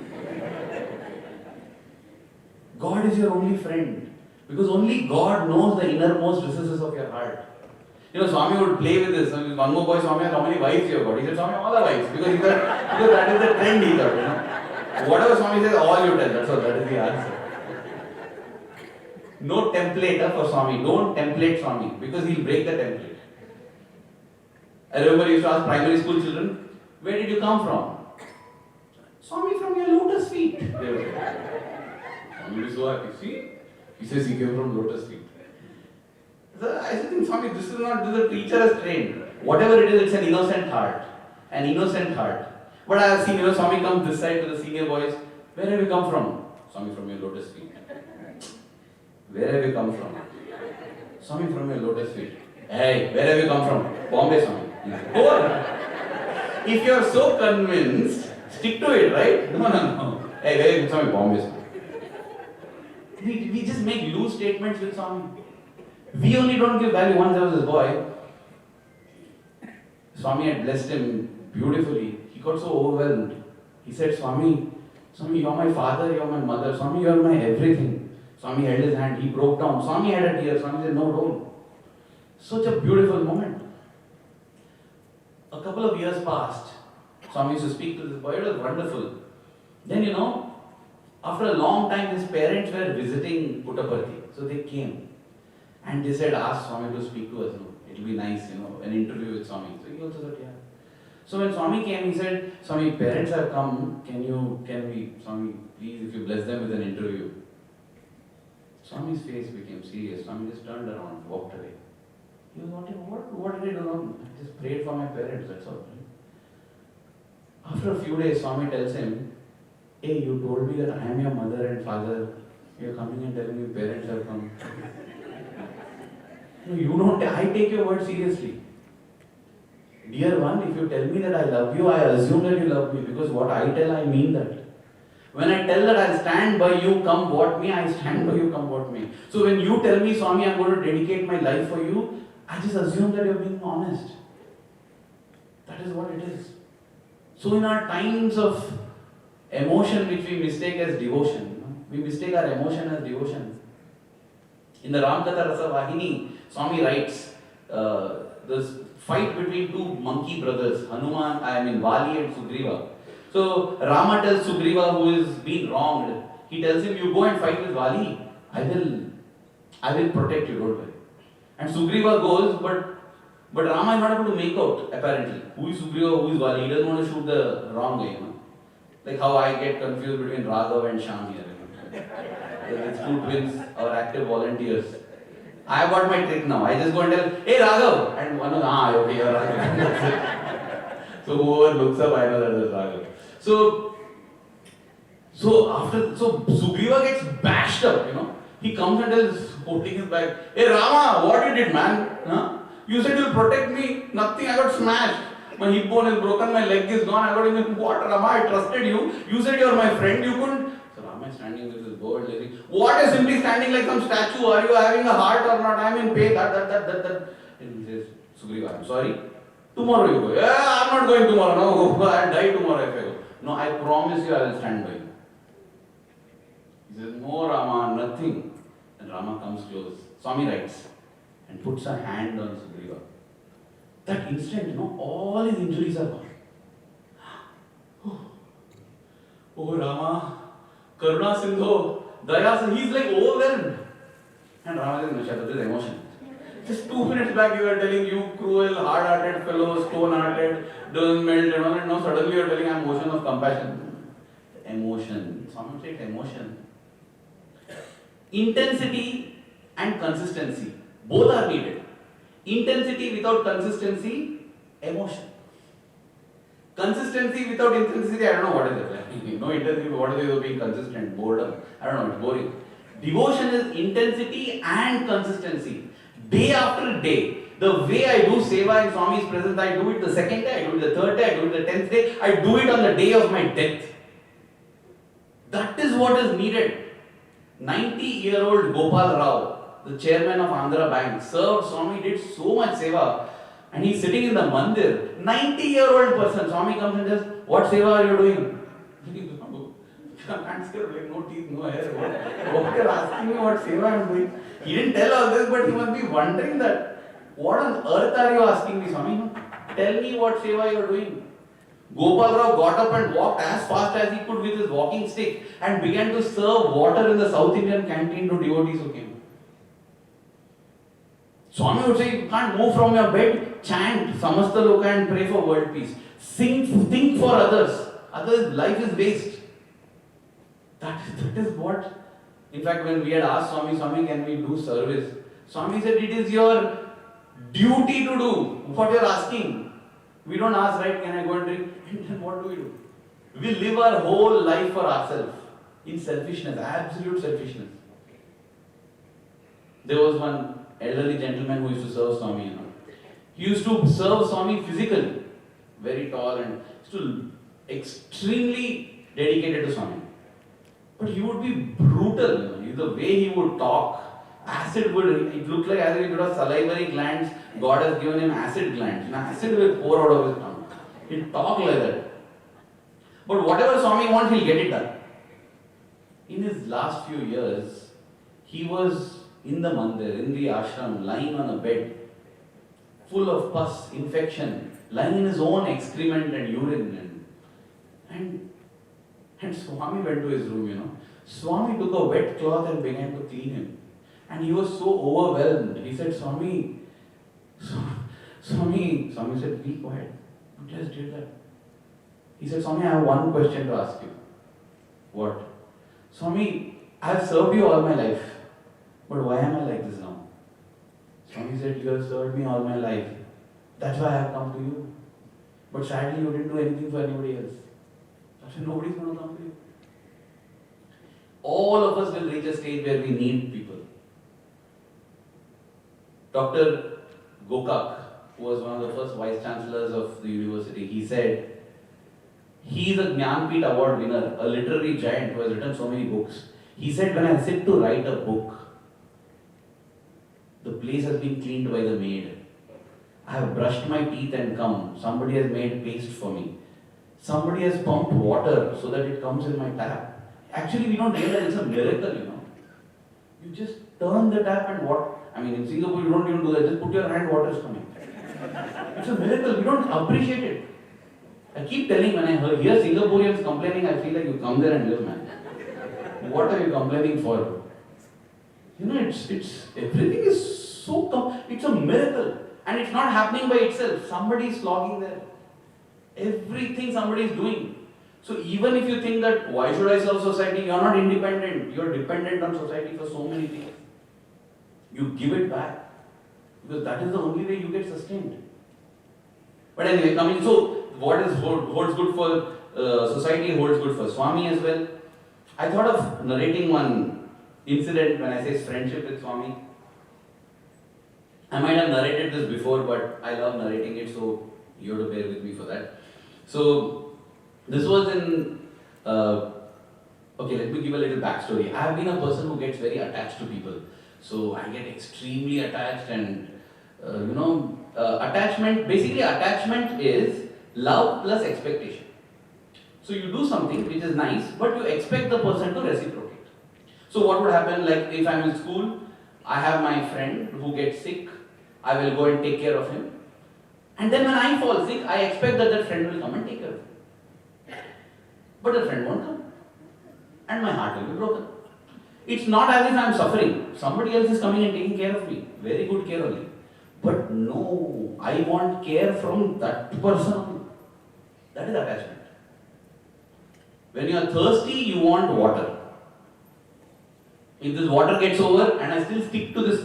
God is your only friend. Because only God knows the innermost recesses of your heart. Swami would play with this. One more boy, Swami, how many wives you have got? He said, Swami, all are wives. Because that is the trend, he thought. Whatever Swami says, all you tell. That's all. That is the answer. No template for Swami. Don't template Swami. Because he'll break the template. I remember I used to ask primary school children, where did you come from? Swami, from your lotus feet. They would say. Swami is so happy. See? He says he came from lotus feet. So I think, Swami, this is the teacher has trained. Whatever it is, it's an innocent heart. An innocent heart. But I have seen, Swami come this side to the senior boys. Where have you come from? Swami, from your lotus feet. Where have you come from? Swami, from your lotus feet. Hey, where have you come from? Bombay, Swami. Go on. If you are so convinced, stick to it, right? No. Hey, where have you come from? Bombay, Swami. We just make loose statements with Swami. We only don't give value. Once there was this boy, Swami had blessed him beautifully. He got so overwhelmed. He said, Swami, you are my father, you are my mother. Swami, you are my everything. Swami held his hand. He broke down. Swami had a tear. Swami said, no, don't. Such a beautiful moment. A couple of years passed. Swami used to speak to this boy. It was wonderful. Then, after a long time, his parents were visiting Puttaparthi. So they came. And they said, ask Swami to speak to us. It will be nice, an interview with Swami. So he also said, yeah. So when Swami came, he said, Swami, parents have come. Can we, Swami, please, if you bless them with an interview. Swami's face became serious. Swami just turned around, walked away. He was wondering, what did I do wrong? I just prayed for my parents, that's all. After a few days, Swami tells him, hey, you told me that I am your mother and father. You're coming and telling me parents have come. No, you don't. I take your word seriously. Dear one, if you tell me that I love you, I assume that you love me. Because what I tell, I mean that. When I tell that I'll stand by you, come what may, I stand by you, come what may. So when you tell me, Swami, I'm going to dedicate my life for you, I just assume that you're being honest. That is what it is. So in our times of emotion which we mistake as devotion, we mistake our emotion as devotion. In the Ramkatha Rasa Vahini, Swami writes, this fight between two monkey brothers, Vali and Sugriva. So Rama tells Sugriva, who is being wronged, he tells him, you go and fight with Vali, I will protect you, don't worry. And Sugriva goes, but Rama is not able to make out, apparently, who is Sugriva, who is Vali. He doesn't want to shoot the wrong guy, Like how I get confused between Raghav and Shyam here. It's two twins, our active volunteers. I have got my trick now. I just go and tell, hey Raghav! And one of them, okay, you're Raghav. So whoever looks up, I know that is Raghav. So Sugriva gets bashed up, He comes and tells, holding his back, hey Rama, what you did, man? Huh? You said you'll protect me. Nothing, I got smashed. My hip bone is broken, my leg is gone. I got in what, Rama? I trusted you. You said you're my friend, you couldn't. So Rama is standing with his board, lazy. What is simply standing like some statue? Are you having a heart or not? I'm in pain. That. And he says, Sugriva, I'm sorry. Tomorrow you go. Yeah, I'm not going tomorrow. No, I'll die tomorrow if I go. No, I promise you I will stand by you. He says, no Rama, nothing. And Rama comes close. Swami writes and puts a hand on Sugriva. That instant, all his injuries are gone. Oh Rama, Karuna Sindhu, Daya, he's like overwhelmed. And Rama says, Nishad, this is emotion. Just 2 minutes back you were telling you cruel, hard-hearted fellow, stone-hearted, doesn't melt and all, and now suddenly you are telling I'm emotion of compassion. Emotion. Someone said emotion. Intensity and consistency. Both are needed. Intensity without consistency, emotion. Consistency without intensity, I don't know what is it. No intensity, what is it of being consistent? Boredom. I don't know, it's boring. Devotion is intensity and consistency. Day after day. The way I do seva in Swami's presence, I do it the second day, I do it the third day, I do it the 10th day, I do it on the day of my death. That is what is needed. 90-year-old Gopal Rao, the chairman of Andhra Bank, served Swami, did so much seva, and he's sitting in the mandir. 90-year-old person, Swami comes and says, what seva are you doing? Can't say, like, no teeth, no hair. What you're asking me what seva I'm doing? He didn't tell all this, but he must be wondering that, what on earth are you asking me, Swami? Tell me what seva you're doing. Gopal Rao got up and walked as fast as he could with his walking stick and began to serve water in the South Indian canteen to devotees who came. Swami would say, you can't move from your bed, chant Samasta Loka and pray for world peace. Think for others. Otherwise, life is waste. That is what, in fact, when we had asked Swami, can we do service? Swami said, it is your duty to do what you are asking. We don't ask, right, can I go and drink? And then what do? We live our whole life for ourselves in selfishness, absolute selfishness. There was one elderly gentleman who used to serve Swami, He used to serve Swami physically, very tall and still extremely dedicated to Swami. But he would be brutal, the way he would talk. Acid it looked like as if it was salivary glands, God has given him acid glands. Acid will pour out of his tongue. He'll talk like that. But whatever Swami wants, he'll get it done. In his last few years, he was in the mandir, in the ashram, lying on a bed, full of pus, infection, lying in his own excrement and urine. And Swami went to his room, Swami took a wet cloth and began to clean him. And he was so overwhelmed. He said, Swami said, be quiet. You just did that. He said, Swami, I have one question to ask you. What? Swami, I have served you all my life. But why am I like this now? Swami said, you have served me all my life. That's why I have come to you. But sadly, you didn't do anything for anybody else. That's why nobody's going to come to you. All of us will reach a stage where we need people. Dr. Gokak, who was one of the first vice chancellors of the university, he said, he is a Jnanpith award winner, a literary giant who has written so many books. He said, when I sit to write a book, the place has been cleaned by the maid. I have brushed my teeth and come. Somebody has made paste for me. Somebody has pumped water so that it comes in my tap. Actually, we don't realize it's a miracle, you know. You just turn the tap and in Singapore, you don't even do that. Just put your hand, water is coming. It's a miracle. We don't appreciate it. I keep telling when I hear Singaporeans complaining, I feel like you come there and live, man. What are you complaining for? You know, it's everything is it's a miracle. And it's not happening by itself. Somebody is slogging there. Everything somebody is doing. So even if you think that why should I serve society, you are not independent. You are dependent on society for so many things. You give it back. Because that is the only way you get sustained. But anyway, so what holds good for society holds good for Swami as well. I thought of narrating one incident when I say friendship with Swami. I might have narrated this before, but I love narrating it, so you have to bear with me for that. So, this was in, let me give a little backstory. I have been a person who gets very attached to people. So, I get extremely attached and, attachment is love plus expectation. So, you do something which is nice, but you expect the person to reciprocate. So, what would happen, like if I'm in school, I have my friend who gets sick, I will go and take care of him. And then when I fall sick, I expect that friend will come and take care of him. But the friend won't come. And my heart will be broken. It's not as if I am suffering. Somebody else is coming and taking care of me. Very good care only. But no, I want care from that person. That is attachment. When you are thirsty, you want water. If this water gets over and I still stick to this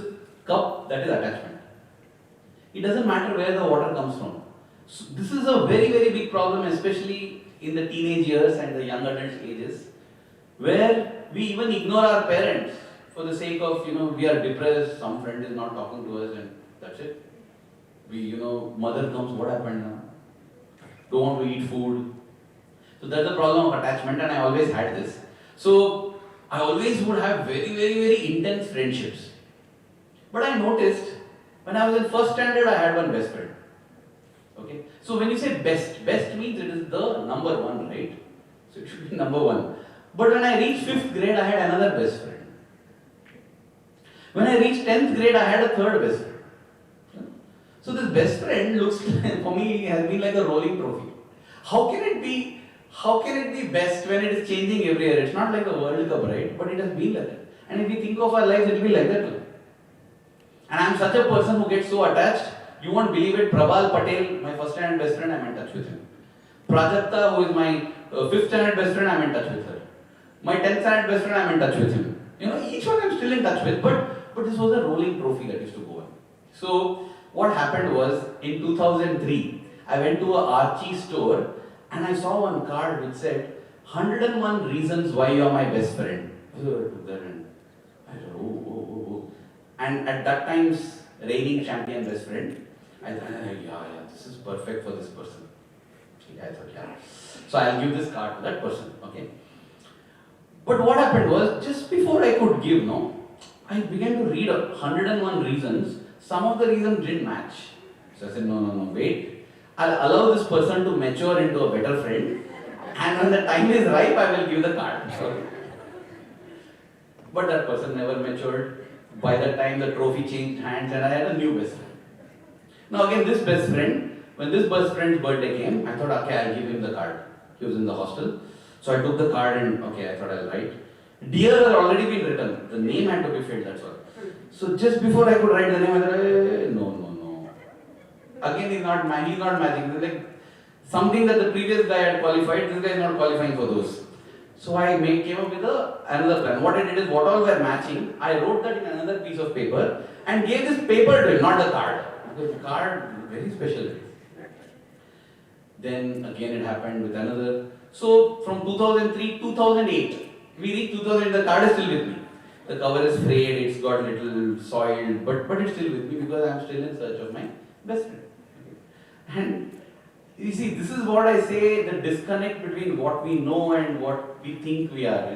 cup, that is attachment. It doesn't matter where the water comes from. So this is a very, very big problem, especially in the teenage years and the young adult ages, where we even ignore our parents for the sake of, we are depressed, some friend is not talking to us and that's it. Mother comes, what happened now? Don't want to eat food. So that's the problem of attachment, and I always had this. So I always would have very, very, very intense friendships. But I noticed, when I was in first standard, I had one best friend. Okay? So when you say best means it is the number one, right? So it should be number one. But when I reached 5th grade, I had another best friend. When I reached 10th grade, I had a third best friend. So this best friend looks, for me, has been like a rolling trophy. How can it be best when it is changing every year? It's not like the World Cup, right? But it has been like that. And if we think of our lives, it will be like that too. And I am such a person who gets so attached, you won't believe it. Prabal Patel, my first standard best friend, I'm in touch with him. Prajakta, who is my 5th standard best friend, I'm in touch with her. My 10th standard best friend, I'm in touch with him. Each one I'm still in touch with, but this was a rolling trophy that used to go on. So, what happened was, in 2003, I went to a Archie store and I saw one card which said, 101 reasons why you are my best friend. I took that and I said, oh. And at that time's reigning champion best friend, I thought, this is perfect for this person. I thought, So I'll give this card to that person, okay? But what happened was, just before I could give, I began to read 101 reasons. Some of the reasons didn't match. So I said, no, wait. I'll allow this person to mature into a better friend. And when the time is ripe, I will give the card. But that person never matured. By that time, the trophy changed hands and I had a new best friend. Now again, this best friend, when this best friend's birthday came, I thought, okay, I'll give him the card. He was in the hostel. So I took the card and, I thought I'll write. Dear had already been written. The name had to be filled, that's all. So just before I could write the name, I thought, no. Again, he's not matching. It's like something that the previous guy had qualified, this guy is not qualifying for those. So I came up with another plan. What I did is, what all were matching, I wrote that in another piece of paper and gave this paper to him, not the card. Because the card, very special. Then again it happened with another. So from 2003, 2008, we reached 2008, the card is still with me. The cover is frayed, it's got little soiled, but it's still with me because I'm still in search of my best friend. And you see, this is what I say, the disconnect between what we know and what we think we are,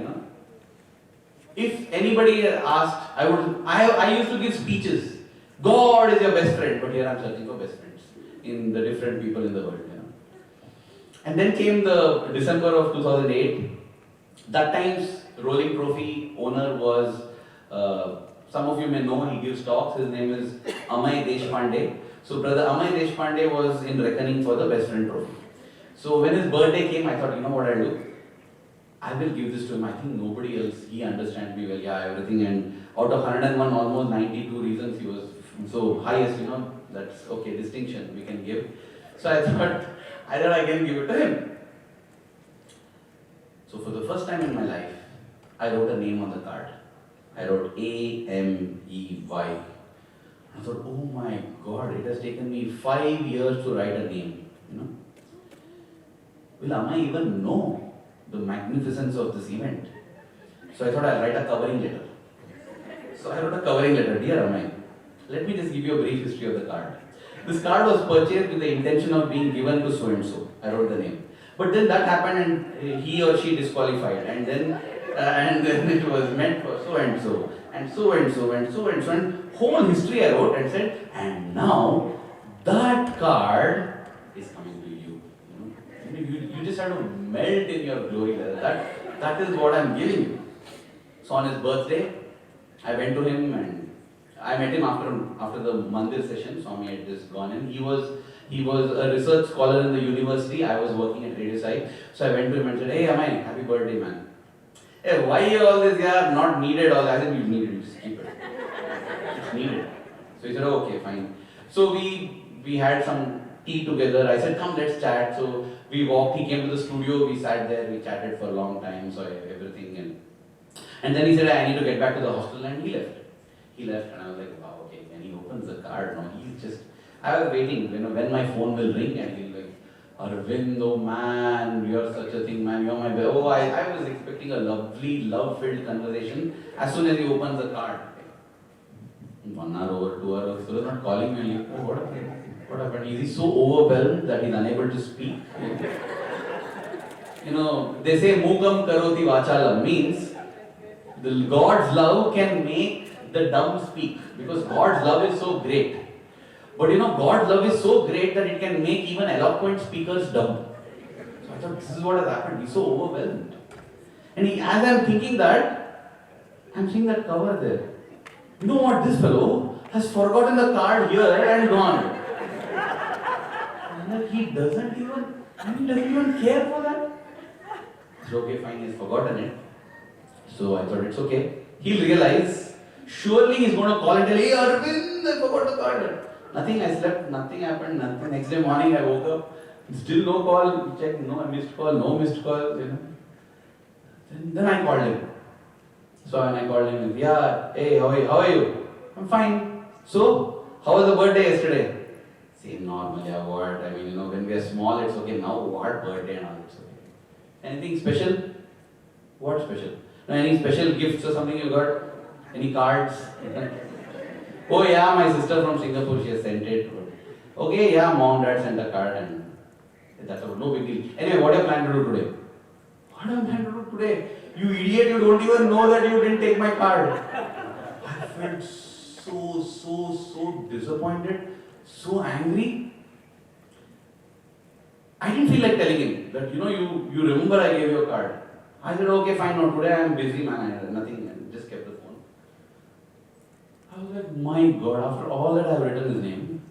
If anybody asked, I used to give speeches God is your best friend, but here I'm searching for best friends in the different people in the world. And then came the December of 2008. That time's Rolling Trophy owner was, some of you may know, he gives talks. His name is Amay Deshpande. So brother Amay Deshpande was in reckoning for the best friend trophy. So when his birthday came, I thought, you know what I'll do? I will give this to him. I think nobody else, he understands me well, everything. And out of 101, almost 92 reasons he was so highest, that's okay, distinction we can give. So I thought I can give it to him. So for the first time in my life, I wrote a name on the card. I wrote A-M-E-Y. I thought, oh my God, it has taken me 5 years to write a name. Will Amma even know the magnificence of this event? So I thought I'll write a covering letter. So I wrote a covering letter. Dear Amma, let me just give you a brief history of the card. This card was purchased with the intention of being given to so and so. I wrote the name. But then that happened and he or she disqualified. And then it was meant for so and so. And so and so and so and so. And whole history I wrote and said, and now that card is coming to you. You just have to melt in your glory level. That is what I'm giving you. So on his birthday, I went to him and I met him after the Mandir session. Swami had just gone in. He was a research scholar in the university. I was working at Radio Sai. So I went to him and said, hey Amai, happy birthday man. Hey, why all this? Not needed all that. I said, you need it, just keep it. It's needed. So he said, oh, okay, fine. So we had some tea together. I said, come, let's chat. So we walked. He came to the studio. We sat there. We chatted for a long time. So everything. And then he said, I need to get back to the hostel. And he left. He left and I was like, wow, okay. And he opens the card. No, he's just, I was waiting, when my phone will ring and he'll like, Aravind, oh man, you're such a thing, man, you're my baby. Oh, I was expecting a lovely, love-filled conversation. As soon as he opens the card, 1 hour over, 2 hours, so he's not calling me. Oh, what happened? Is he so overwhelmed that he's unable to speak? They say mukam karoti vachalam means the God's love can make the dumb speak, because God's love is so great. But God's love is so great that it can make even eloquent speakers dumb. So I thought, this is what has happened. He's so overwhelmed. And as I'm thinking that, I'm seeing that cover there. You know what? This fellow has forgotten the card here and gone. And he doesn't even care for that. It's okay, fine, he's forgotten it. So I thought it's okay. He'll realize. Surely he's going to call and tell, hey Aravind, I forgot the card. Nothing, I slept, nothing happened, nothing. Next day morning I woke up, still no call, checked, no missed call, Then I called him. So when I called him, hey, how are you? I'm fine. So, how was the birthday yesterday? Same normal, what? When we are small, it's okay. Now what birthday and all, it's okay. Anything special? What special? Any special gifts or something you got? Any cards? Oh yeah, my sister from Singapore, she has sent it. Okay, yeah, mom, dad sent a card and that's all, no big deal. Anyway, what do you plan to do today? What do I plan to do today? You idiot, you don't even know that you didn't take my card. I felt so disappointed, so angry. I didn't feel like telling him that, you remember I gave you a card. I said, okay, fine, no, today I am busy, man, I had nothing, I just kept the phone. I was like, my God, after all that I have written his name,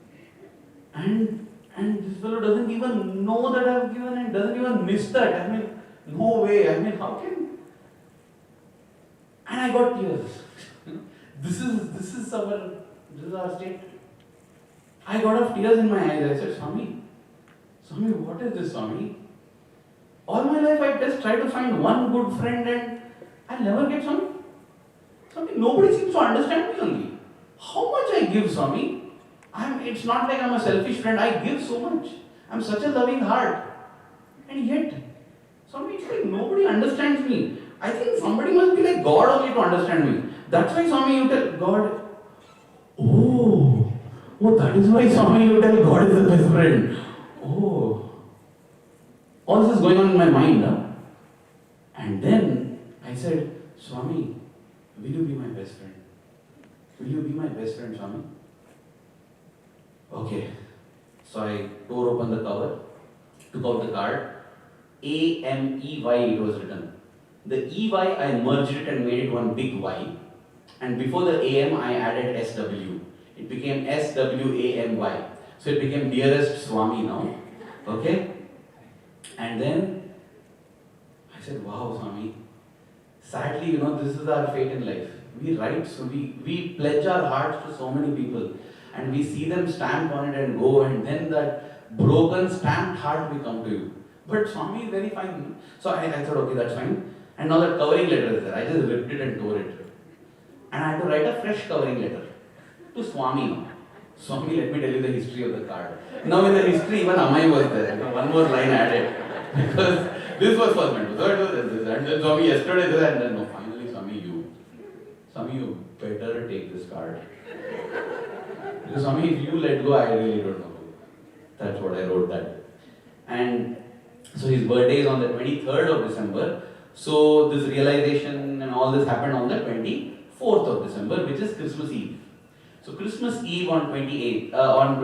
and this fellow doesn't even know that I have given and doesn't even miss that. No way, how can? And I got tears. This is our state. I got off tears in my eyes. I said, Swami, what is this, Swami? All my life I just try to find one good friend and I never get Swami. Nobody seems to understand me only. How much I give, Swami? It's not like I'm a selfish friend. I give so much. I'm such a loving heart. And yet, Swami, it's like nobody understands me. I think somebody must be like God only to understand me. That's why, Swami, you tell God, oh, that is why, Swami, you tell God is the best friend. Oh, all this is going on in my mind. And then I said, Swami, will you be my best friend? Will you be my best friend, Swami? Okay. So I tore open the cover, took out the card. A-M-E-Y it was written. The E-Y I merged it and made it one big Y. And before the A-M I added S-W. It became S-W-A-M-Y. So it became Dearest Swami now. Okay? And then I said, wow, Swami. Sadly, this is our fate in life. We write, so we pledge our hearts to so many people. And we see them stamp on it and go, and then that broken, stamped heart will come to you. But Swami is very fine. So I thought, okay, that's fine. And now that covering letter is there. I just ripped it and tore it. And I had to write a fresh covering letter to Swami now. Swami, let me tell you the history of the card. Now in the history, even Amai was there. One more line added. Because this was first meant to. So it was this. And then Swami yesterday this, and then no, finally Swami, you better take this card. Because Swami, if you let go, I really don't know. That's what I wrote that. And so his birthday is on the 23rd of December. So this realization and all this happened on the 24th of December, which is Christmas Eve. So Christmas Eve on 2008. I'm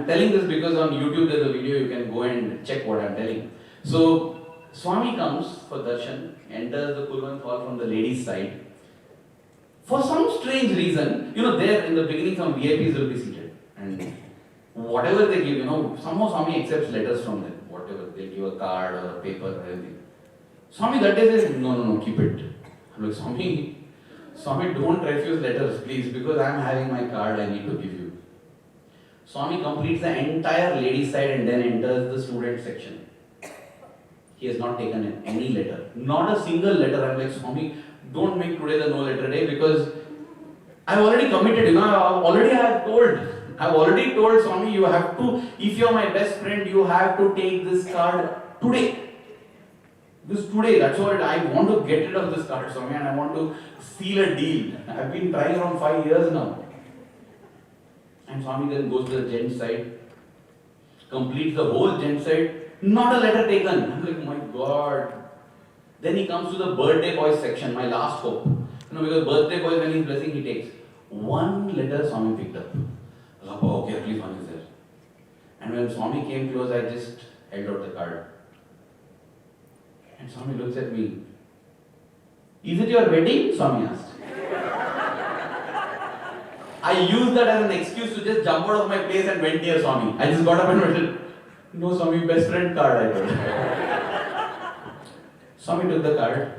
telling this because on YouTube there's a video, you can go and check what I'm telling. So Swami comes for darshan, enters the Kulwant hall from the ladies' side. For some strange reason, there in the beginning some VIPs will be seated. And whatever they give, somehow Swami accepts letters from them. Whatever, they give a card or a paper or anything. Swami that day says, no, keep it. I'm like, Swami, don't refuse letters, please, because I'm having my card, I need to give you. Swami completes the entire ladies' side and then enters the student section. He has not taken any letter. Not a single letter. I'm like, Swami, don't make today the no letter day because I've already committed, I've already told Swami, you have to, if you're my best friend, you have to take this card today. Today, that's what I want to get rid of this card, Swami, and I want to seal a deal. I've been trying around 5 years now. And Swami then goes to the gent side, completes the whole gent side, not a letter taken. I'm like, my God. Then he comes to the birthday boys section, my last hope. Because birthday boys, when he's blessing, he takes one letter Swami picked up. Okay, at least one is there. And when Swami came close, I just held out the card. And Swami looks at me. Is it your wedding? Swami asked. I used that as an excuse to just jump out of my place and went near Swami. I just got up and went, no Swami, best friend card I told. Swami took the card.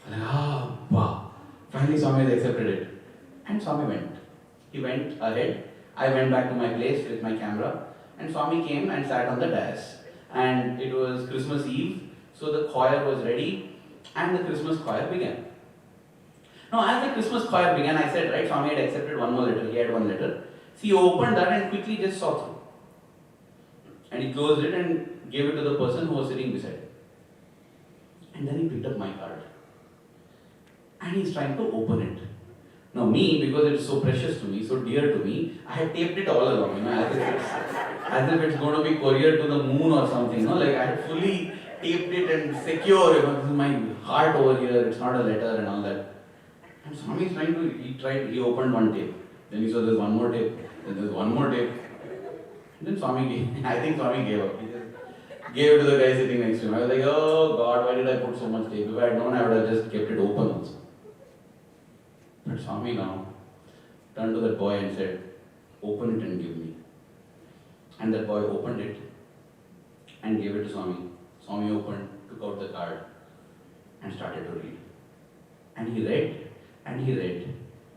I was like, wow. Finally Swami has accepted it. And Swami went. He went ahead. I went back to my place with my camera. And Swami came and sat on the dais. And it was Christmas Eve. So the choir was ready. And the Christmas choir began. Now, as the Christmas choir began, I said, right, Swami had accepted one more letter. He had one letter. So he opened that and quickly just saw through. And he closed it and gave it to the person who was sitting beside him. And then he picked up my card. And he's trying to open it. Now me, because it's so precious to me, so dear to me, I had taped it all along, as if it's going to be courier to the moon or something, like I had fully taped it and secure, this is my heart over here, it's not a letter and all that. And Swami is trying to, he opened one tape. Then he saw there's one more tape. Then there's one more tape. And then Swami I think Swami gave up. He just gave it to the guy sitting next to him. I was like, oh God, why did I put so much tape? If I had known, I would have just kept it open also. But Swami now turned to that boy and said, open it and give me. And that boy opened it and gave it to Swami. Swami opened, took out the card and started to read. And he read, and he read,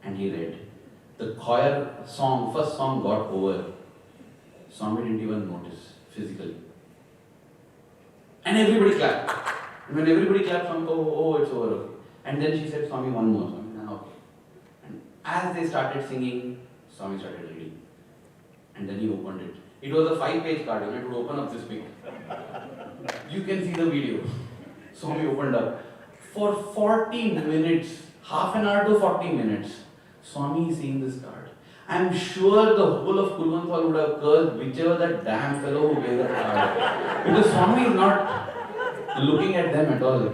and he read. The choir song, first song got over. Swami didn't even notice physically. And everybody clapped. And when everybody clapped, Swami, oh, it's over. Okay. And then she said, Swami, one more. Swami, okay. And as they started singing, Swami started reading. And then he opened it. It was a 5-page card, it would open up this big. You can see the video. Swami opened up. For 40 minutes, half an hour to 40 minutes, Swami is seeing this card. I am sure the whole of Kulwant Hall would have cursed whichever that damn fellow who gave the card. Because Swami is not looking at them at all.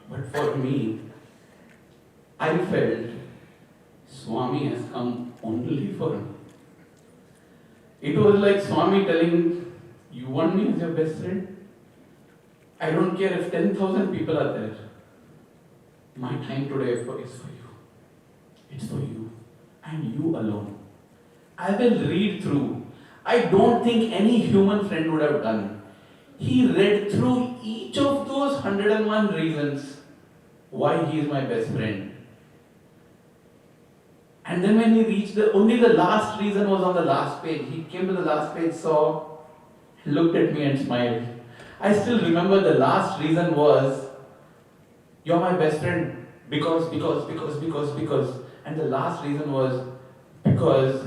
But for me, I felt Swami has come only for me. It was like Swami telling, you want me as your best friend? I don't care if 10,000 people are there. My time today is for you. It's for you. And you alone. I will read through. I don't think any human friend would have done. He read through each of those 101 reasons why he is my best friend. And then when he reached only the last reason was on the last page. He came to the last page, saw, looked at me and smiled. I still remember the last reason was, you're my best friend because. And the last reason was, because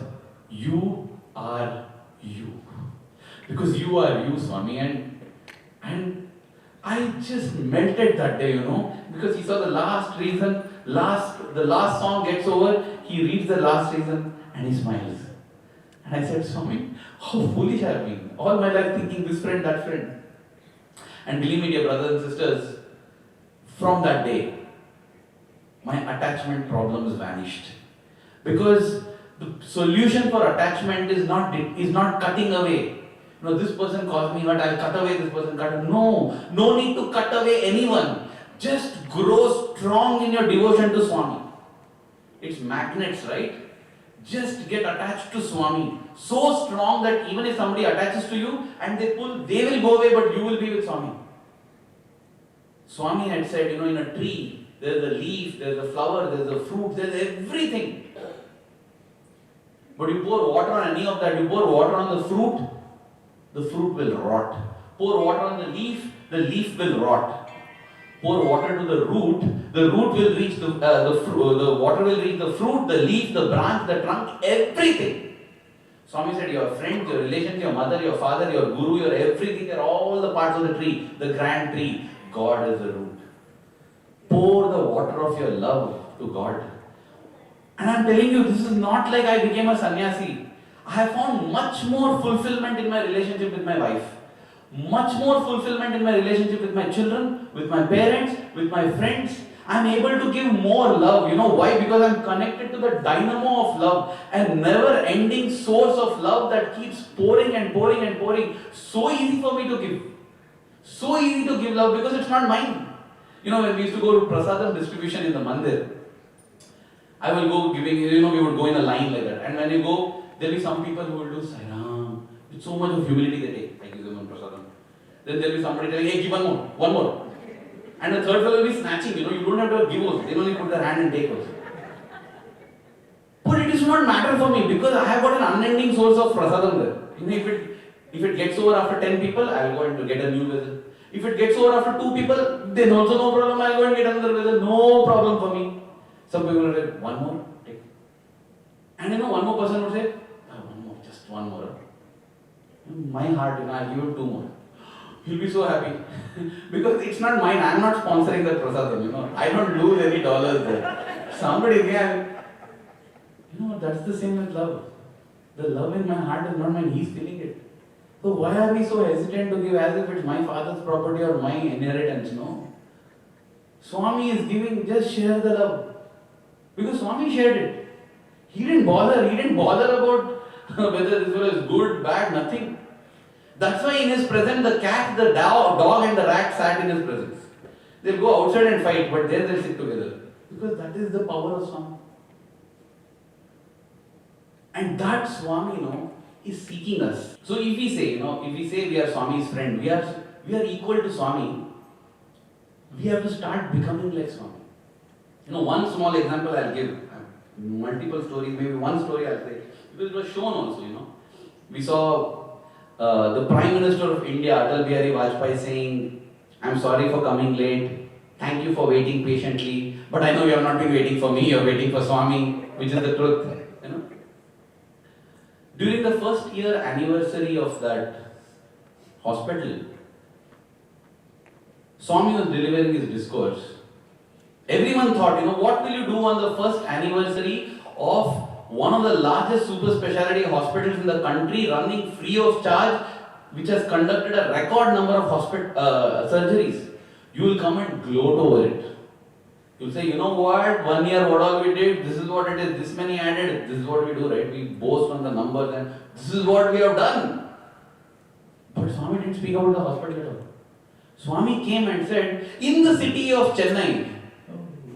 you are you. Because you are you, Swami. And I just melted that day, because he saw the last reason, the last song gets over, he reads the last reason and he smiles. And I said, Swami, how foolish I have been. All my life thinking this friend, that friend. And believe me, dear brothers and sisters, from that day, my attachment problems vanished. Because the solution for attachment is not cutting away. This person caused me hurt, I'll cut away this person. No need to cut away anyone. Just grow strong in your devotion to Swami. It's magnets, right? Just get attached to Swami. So strong that even if somebody attaches to you and they pull, they will go away, but you will be with Swami. Swami had said, in a tree, there's a leaf, there's a flower, there's a fruit, there's everything. But you pour water on any of that, you pour water on the fruit will rot. Pour water on the leaf will rot. Pour water to the root will reach the water will reach the fruit, the leaf, the branch, the trunk, everything. Swami said, your friends, your relations, your mother, your father, your guru, your everything, they're all the parts of the tree, the grand tree. God is the root. Pour the water of your love to God. And I'm telling you, this is not like I became a sannyasi. I have found much more fulfillment in my relationship with my wife. Much more fulfillment in my relationship with my children, with my parents, with my friends. I'm able to give more love. You know why? Because I'm connected to the dynamo of love, and never-ending source of love that keeps pouring and pouring and pouring. So easy for me to give. So easy to give love because it's not mine. When we used to go to prasadam distribution in the mandir, I will go giving, we would go in a line like that. And when you go, there will be some people who will do Sai Ram. With so much of humility they take. I give them one prasadam. Then there will be somebody telling, hey, give one more. And the third fellow will be snatching, you don't have to give also. They only put their hand and take also. But it does not matter for me because I have got an unending source of prasadam there. If it gets over after 10 people, I will go and get a new vessel. If it gets over after 2 people, then also no problem, I will go and get another vessel. No problem for me. Some people will say, one more, take. And one more person would say, one more, just one more. In my heart, I'll give him 2 more. He'll be so happy. Because it's not mine, I'm not sponsoring that prasadam, I don't lose any dollars there. Somebody can. That's the same with love. The love in my heart is not mine, he's feeling it. So why are we so hesitant to give as if it's my father's property or my inheritance? No. Swami is giving, just share the love. Because Swami shared it. He didn't bother about whether this was good, bad, nothing. That's why in his presence, the cat, the dog and the rat sat in his presence. They'll go outside and fight, but there they'll sit together. Because that is the power of Swami. And that Swami, is seeking us. So if we say, we are Swami's friend, we are equal to Swami, we have to start becoming like Swami. One small example I'll give. Multiple stories, maybe one story I'll say. Because it was shown also, We saw the Prime Minister of India, Atal Bihari Vajpayee, saying, I'm sorry for coming late. Thank you for waiting patiently. But I know you have not been waiting for me, you're waiting for Swami, which is the truth. During the first year anniversary of that hospital, Swami was delivering his discourse. Everyone thought, what will you do on the first anniversary of one of the largest super specialty hospitals in the country running free of charge, which has conducted a record number of surgeries. You will come and gloat over it. You'll say, you know what, 1 year what all we did, this is what it is, this many added, this is what we do, right? We boast on the numbers and this is what we have done. But Swami didn't speak about the hospital at all. Swami came and said, in the city of Chennai,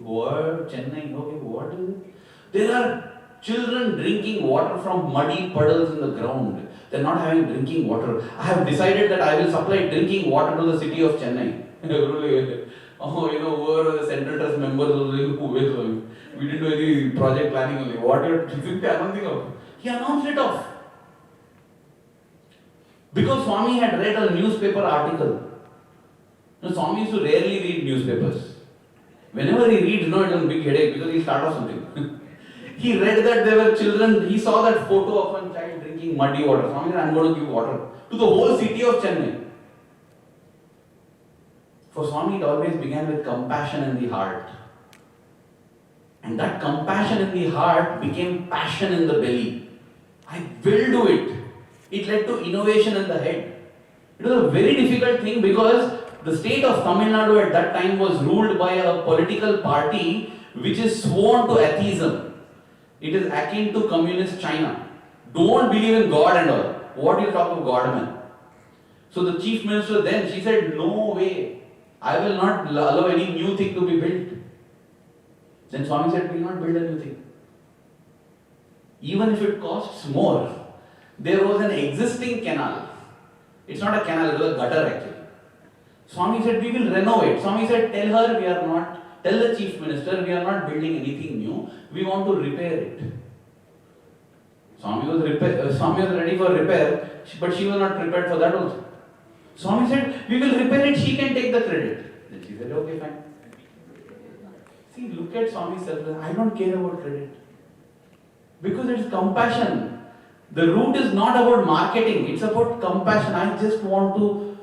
what? Chennai, okay, what is it? There are children drinking water from muddy puddles in the ground. They're not having drinking water. I have decided that I will supply drinking water to the city of Chennai. Oh, who are the Central Trust members? We didn't do any project planning only. What you're announcing of? He announced it off. Because Swami had read a newspaper article. Swami used to rarely read newspapers. Whenever he reads, it was a big headache because he starts off something. He read that there were children, he saw that photo of a child drinking muddy water. Swami said, I'm going to give water to the whole city of Chennai. For Swami, it always began with compassion in the heart. And that compassion in the heart became passion in the belly. I will do it. It led to innovation in the head. It was a very difficult thing because the state of Tamil Nadu at that time was ruled by a political party which is sworn to atheism. It is akin to communist China. Don't believe in God and all. What do you talk of God, man? So the chief minister then, she said, no way. I will not allow any new thing to be built. Then Swami said, we will not build a new thing. Even if it costs more. There was an existing canal. It's not a canal, it was a gutter actually. Swami said, we will renovate. Swami said, tell the chief minister, we are not building anything new. We want to repair it. Swami was ready for repair, but she was not prepared for that also. Swami said, we will repair it, she can take the credit. Then she said, okay, fine. See, look at Swami's self. I don't care about credit. Because it's compassion. The root is not about marketing, it's about compassion. I just want to.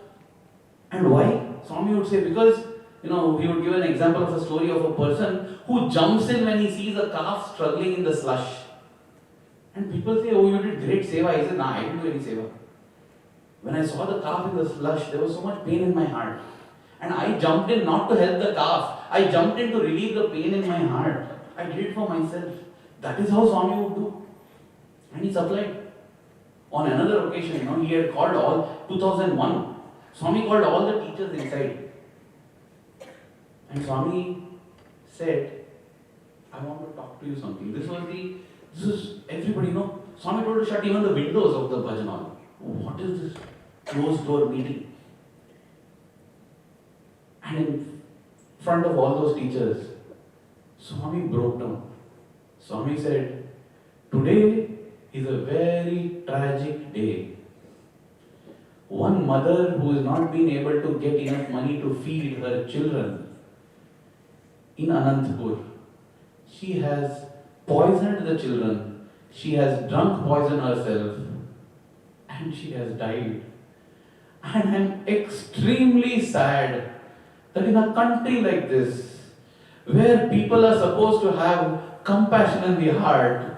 And why? Swami would say, because, he would give an example of a story of a person who jumps in when he sees a calf struggling in the slush. And people say, oh, you did great seva. He said, nah, I didn't do any seva. When I saw the calf in the slush, there was so much pain in my heart. And I jumped in not to help the calf. I jumped in to relieve the pain in my heart. I did it for myself. That is how Swami would do. And he supplied. On another occasion, he had called all 2001. Swami called all the teachers inside. And Swami said, I want to talk to you something. This was everybody, Swami told to shut even the windows of the bhajan hall. What is this closed door meeting? And in front of all those teachers, Swami broke down. Swami said, today is a very tragic day. One mother who has not been able to get enough money to feed her children in Anantapur, she has poisoned the children, she has drunk poison herself, and she has died. And I am extremely sad that in a country like this, where people are supposed to have compassion in the heart,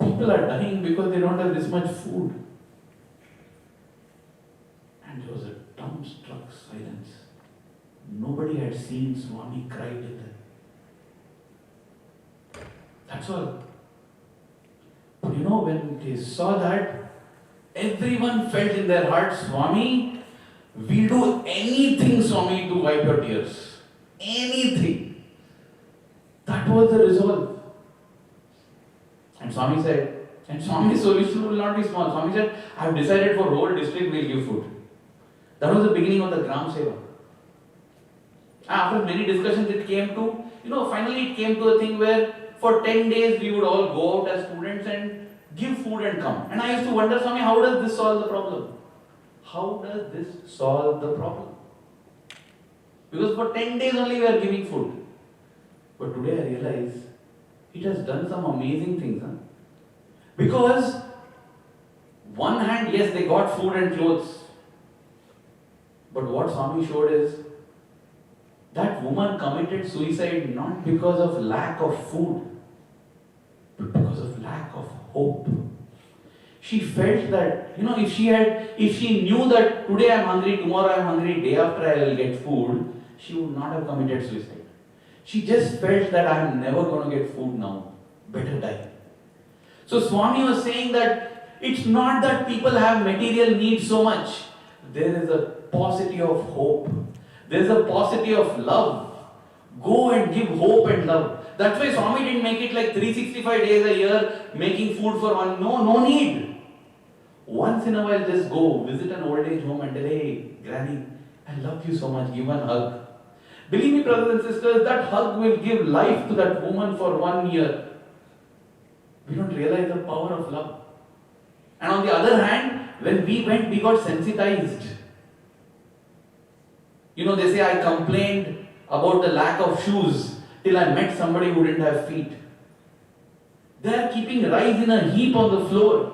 people are dying because they don't have this much food. And there was a dumbstruck silence. Nobody had seen Swami cry with them. That's all. But when they saw that, everyone felt in their heart, Swami, we'll do anything, Swami, to wipe your tears. Anything. That was the resolve. And Swami said, and Swami's solution will not be small. Swami said, I have decided for whole district we'll give food. That was the beginning of the Gram Seva. After many discussions it came to, finally it came to a thing where for 10 days we would all go out as students and give food and come. And I used to wonder, Swami, how does this solve the problem? How does this solve the problem? Because for 10 days only we are giving food. But today I realize it has done some amazing things. Because one hand, yes, they got food and clothes. But what Swami showed is that woman committed suicide not because of lack of food, but because of lack of hope. She felt that, if she knew that today I am hungry, tomorrow I am hungry, day after I will get food, she would not have committed suicide. She just felt that I am never going to get food now. Better die. So Swami was saying that it's not that people have material needs so much. There is a paucity of hope. There is a paucity of love. Go and give hope and love. That's why Swami didn't make it like 365 days a year making food for one. No need. Once in a while just go visit an old age home and tell, hey, Granny, I love you so much. Give one hug. Believe me, brothers and sisters, that hug will give life to that woman for 1 year. We don't realize the power of love. And on the other hand, when we went, we got sensitized. You know, they say I complained about the lack of shoes till I met somebody who didn't have feet. They are keeping rice in a heap on the floor.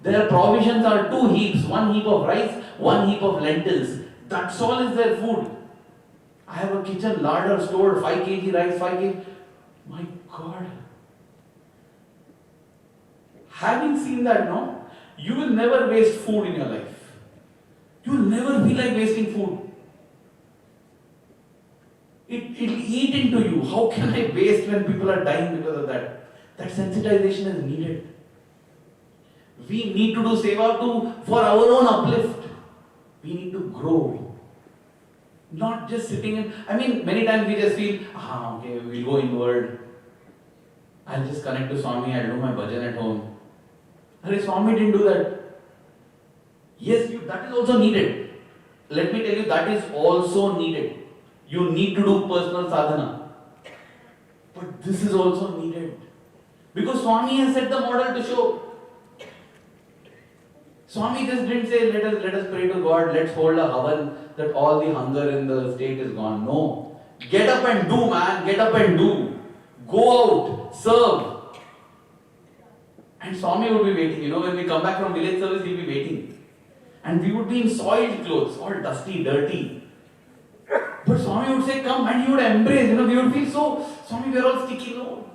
Their provisions are 2 heaps, 1 heap of rice, 1 heap of lentils. That's all is their food. I have a kitchen larder stored, 5 kg rice, 5 kg. My God. Having seen that, no, you will never waste food in your life. You will never feel like wasting food. It'll eat into you. How can I waste when people are dying because of that? That sensitization is needed. We need to do seva for our own uplift. We need to grow. Not just sitting in, many times we just feel, okay, we'll go inward. I'll just connect to Swami, I'll do my bhajan at home. Swami didn't do that. Yes, that is also needed. Let me tell you, that is also needed. You need to do personal sadhana. But this is also needed. Because Swami has set the model to show. Swami just didn't say, let us pray to God, let's hold a havan that all the hunger in the state is gone. No. Get up and do, man. Get up and do. Go out. Serve. And Swami would be waiting. You know, when we come back from village service, he'll be waiting. And we would be in soiled clothes, all dusty, dirty. But Swami would say, come, and he would embrace. You know, we would feel so, Swami, we are all sticky. No.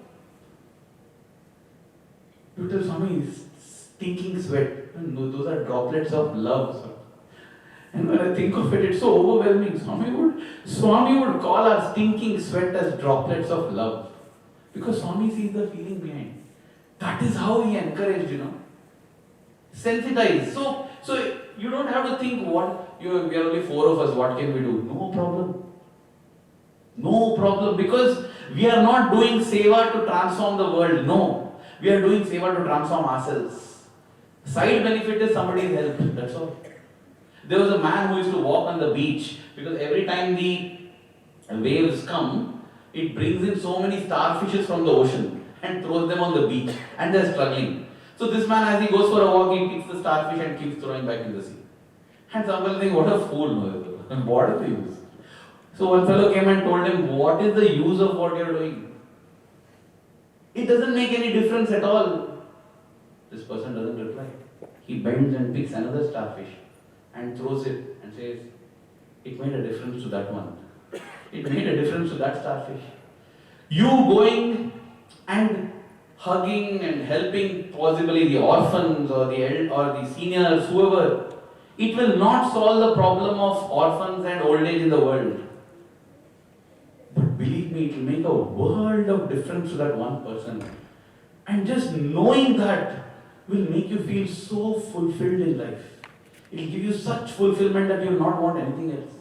You tell Swami, stinking sweat. No, those are droplets of love. And when I think of it, it's so overwhelming. Swami would call our stinking sweat as droplets of love. Because Swami sees the feeling behind. That is how he encouraged, you know. Sensitize. So you don't have to think we are only 4 of us, what can we do? No problem. No problem. Because we are not doing seva to transform the world. No. We are doing seva to transform ourselves. Side benefit is somebody's help. That's all. There was a man who used to walk on the beach because every time the waves come, it brings in so many starfishes from the ocean and throws them on the beach and they're struggling. So this man, as he goes for a walk, he picks the starfish and keeps throwing back in the sea. And somebody thinks, what a fool. What is the use? So one fellow came and told him, what is the use of what you're doing? It doesn't make any difference at all. This person doesn't reply. He bends and picks another starfish and throws it and says, it made a difference to that one. It made a difference to that starfish. You going and hugging and helping possibly the orphans or the seniors, whoever, it will not solve the problem of orphans and old age in the world. But believe me, it will make a world of difference to that one person. And just knowing that will make you feel so fulfilled in life. It will give you such fulfillment that you will not want anything else.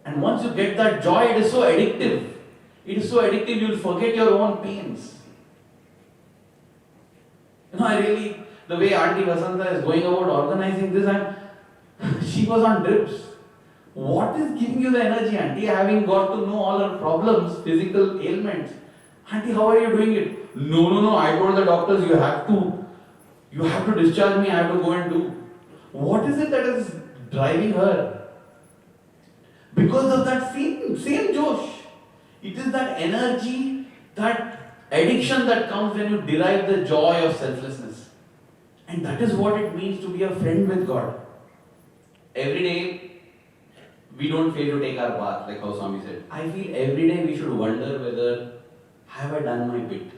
And once you get that joy, it is so addictive. It is so addictive, you will forget your own pains. You know, the way Auntie Vasanta is going about organizing this, she was on drips. What is giving you the energy, Auntie? Having got to know all her problems, physical ailments. Auntie, how are you doing it? No, I told the doctors, you have to discharge me, I have to go and do. What is it that is driving her? Because of that same Josh. It is that energy, that addiction that comes when you derive the joy of selflessness. And that is what it means to be a friend with God. Every day, we don't fail to take our bath, like how Swami said. I feel every day we should wonder whether, have I done my bit?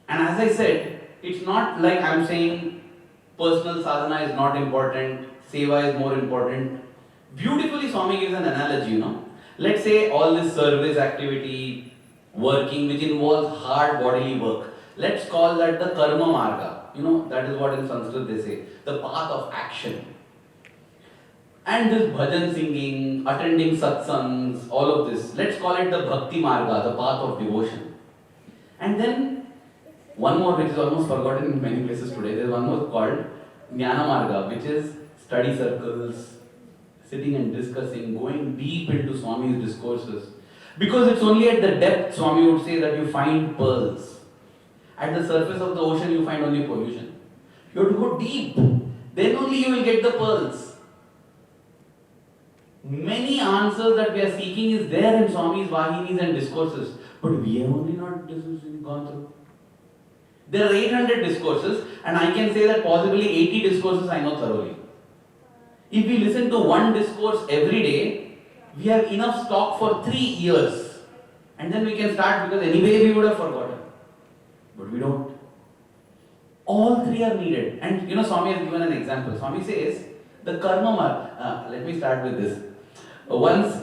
And as I said, it's not like I'm saying personal sadhana is not important, seva is more important. Beautifully, Swami gives an analogy, you know. Let's say all this service activity, working which involves hard bodily work. Let's call that the karma marga. That is what in Sanskrit they say, the path of action. And this bhajan singing, attending satsangs, all of this, let's call it the bhakti marga, the path of devotion. And then one more which is almost forgotten in many places today, there is one more called jnana marga, which is study circles, sitting and discussing, going deep into Swami's discourses. Because it's only at the depth, Swami would say, that you find pearls. At the surface of the ocean, you find only pollution. You have to go deep. Then only you will get the pearls. Many answers that we are seeking is there in Swami's Vahinis and discourses. But we have only not gone through. There are 800 discourses, and I can say that possibly 80 discourses I know thoroughly. If we listen to one discourse every day, we have enough stock for 3 years. And then we can start, because anyway we would have forgotten. But we don't. All three are needed. And Swami has given an example. Swami says, the karma marga. Let me start with this. Once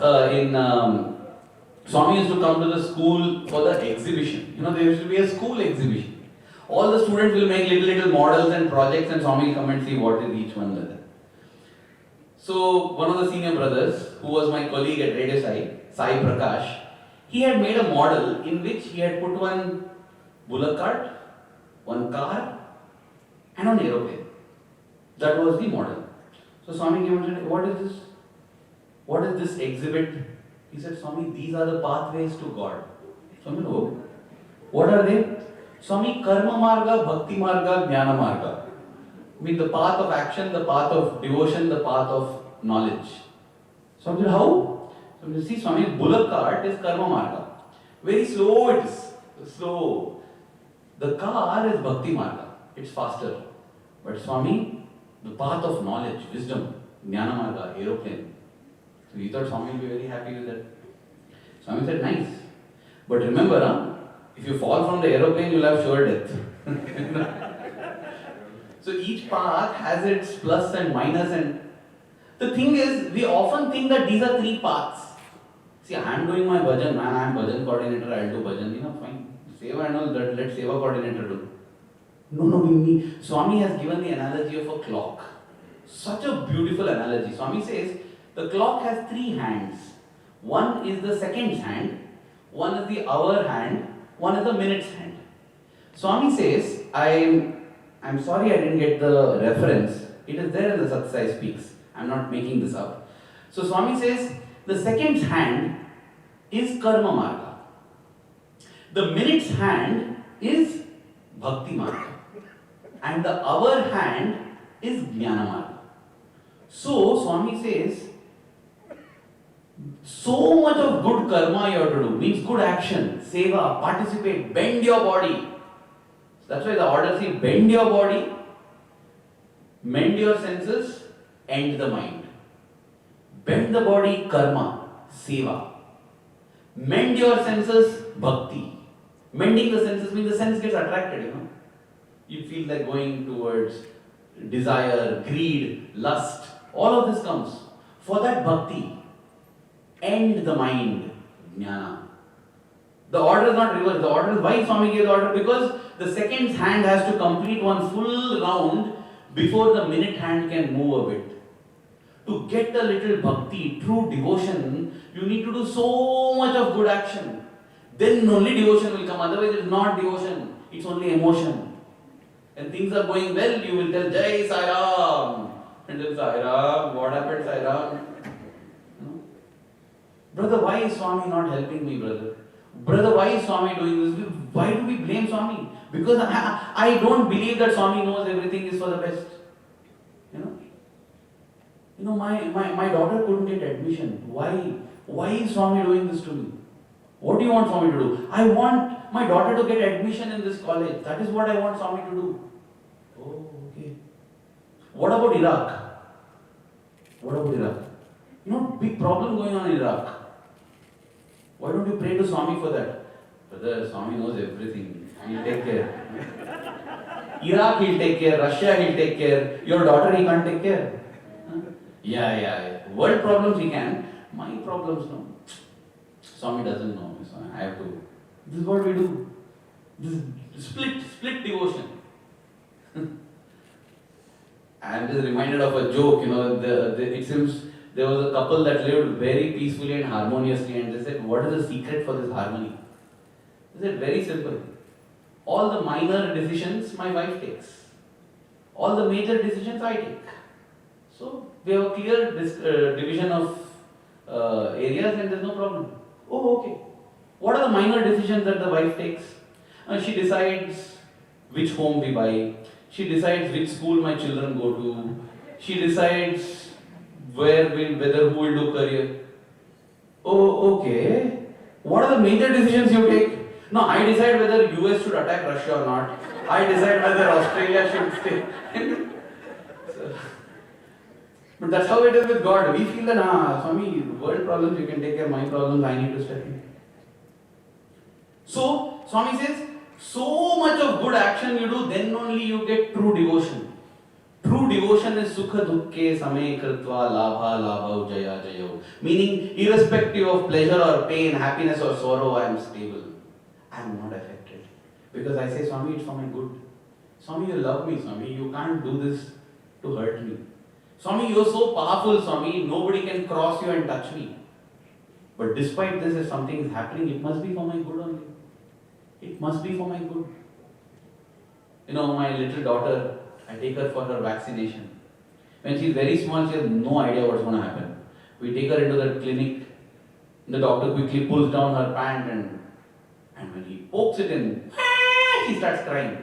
Swami used to come to the school for the exhibition. There used to be a school exhibition. All the students will make little models and projects, and Swami will come and see what is each one like that. So one of the senior brothers, who was my colleague at Radio Sai Prakash, he had made a model in which he had put one bullock cart, one car, and an aeroplane. That was the model. So Swami came and said, what is this? What is this exhibit? He said, Swami, these are the pathways to God. Swami, no. What are they? Swami, karma marga, bhakti marga, jnana marga. I mean, the path of action, the path of devotion, the path of knowledge. Swami said, how? So see, Swami's bullock cart is karma marga. Very slow it is. Slow. The car is bhakti marga. It's faster. But Swami, the path of knowledge, wisdom, jnana marga, aeroplane. So he thought Swami will be very happy with that. Swami said, nice. But remember, if you fall from the aeroplane, you'll have sure death. So each path has its plus and minus, and the thing is, we often think that these are 3 paths. See, I am doing my bhajan, man, I am bhajan coordinator, I will do bhajan, fine. Seva and all, let seva coordinator do. No, Swami has given the analogy of a clock. Such a beautiful analogy. Swami says, the clock has 3 hands. One is the second's hand, one is the hour hand, one is the minute's hand. Swami says, I'm sorry I didn't get the reference. It is there in the Sathya speaks. I'm not making this up. So Swami says, the second's hand is karma marga. The minute's hand is bhakti marga. And the hour hand is jnana marga. So Swami says, so much of good karma you have to do, means good action, seva, participate, bend your body. That's why the order says, bend your body, mend your senses, end the mind. Bend the body, karma, seva. Mend your senses, bhakti. Mending the senses means the sense gets attracted, You feel like going towards desire, greed, lust. All of this comes. For that bhakti, end the mind, jnana. The order is not reversed. The order is why Swami gave the order, because the second hand has to complete one full round before the minute hand can move a bit. To get a little bhakti, true devotion, you need to do so much of good action. Then only devotion will come. Otherwise it is not devotion. It's only emotion. When things are going well, you will tell Jai Sai Ram. And then Sai Ram, what happened Sai Ram? Brother, why is Swami not helping me, brother? Brother, why is Swami doing this? Why do we blame Swami? Because I don't believe that Swami knows everything is for the best. My daughter couldn't get admission. Why is Swami doing this to me? What do you want Swami to do? I want my daughter to get admission in this college. That is what I want Swami to do. Oh, okay. What about Iraq? Big problem going on in Iraq. Why don't you pray to Swami for that? Brother, Swami knows everything. He'll take care. Iraq, he'll take care. Russia, he'll take care. Your daughter, he can't take care. Yeah. World problems, he can. My problems, no. Swami doesn't know. So I have to. This is what we do. This is split devotion. I'm just reminded of a joke, it seems there was a couple that lived very peacefully and harmoniously, and they said, what is the secret for this harmony? They said, very simple. All the minor decisions my wife takes. All the major decisions I take. So we have a clear division of areas and there's no problem. Oh, okay. What are the minor decisions that the wife takes? She decides which home we buy. She decides which school my children go to. She decides whether who will do career. Oh, okay. What are the major decisions you take? No, I decide whether US should attack Russia or not. I decide whether Australia should stay. But that's how it is with God. We feel that, Swami, world problems you can take care, my problems I need to step in. So, Swami says, so much of good action you do, then only you get true devotion. True devotion is sukha dukkhe same kritva labha labha jaya jayo. Meaning, irrespective of pleasure or pain, happiness or sorrow, I am stable. I am not affected. Because I say, Swami, it's for my good. Swami, you love me, Swami. You can't do this to hurt me. Swami, you are so powerful, Swami. Nobody can cross you and touch me. But despite this, if something is happening, it must be for my good only. It must be for my good. My little daughter, I take her for her vaccination. When she's very small, she has no idea what's going to happen. We take her into the clinic. The doctor quickly pulls down her pant and when he pokes it in, she starts crying.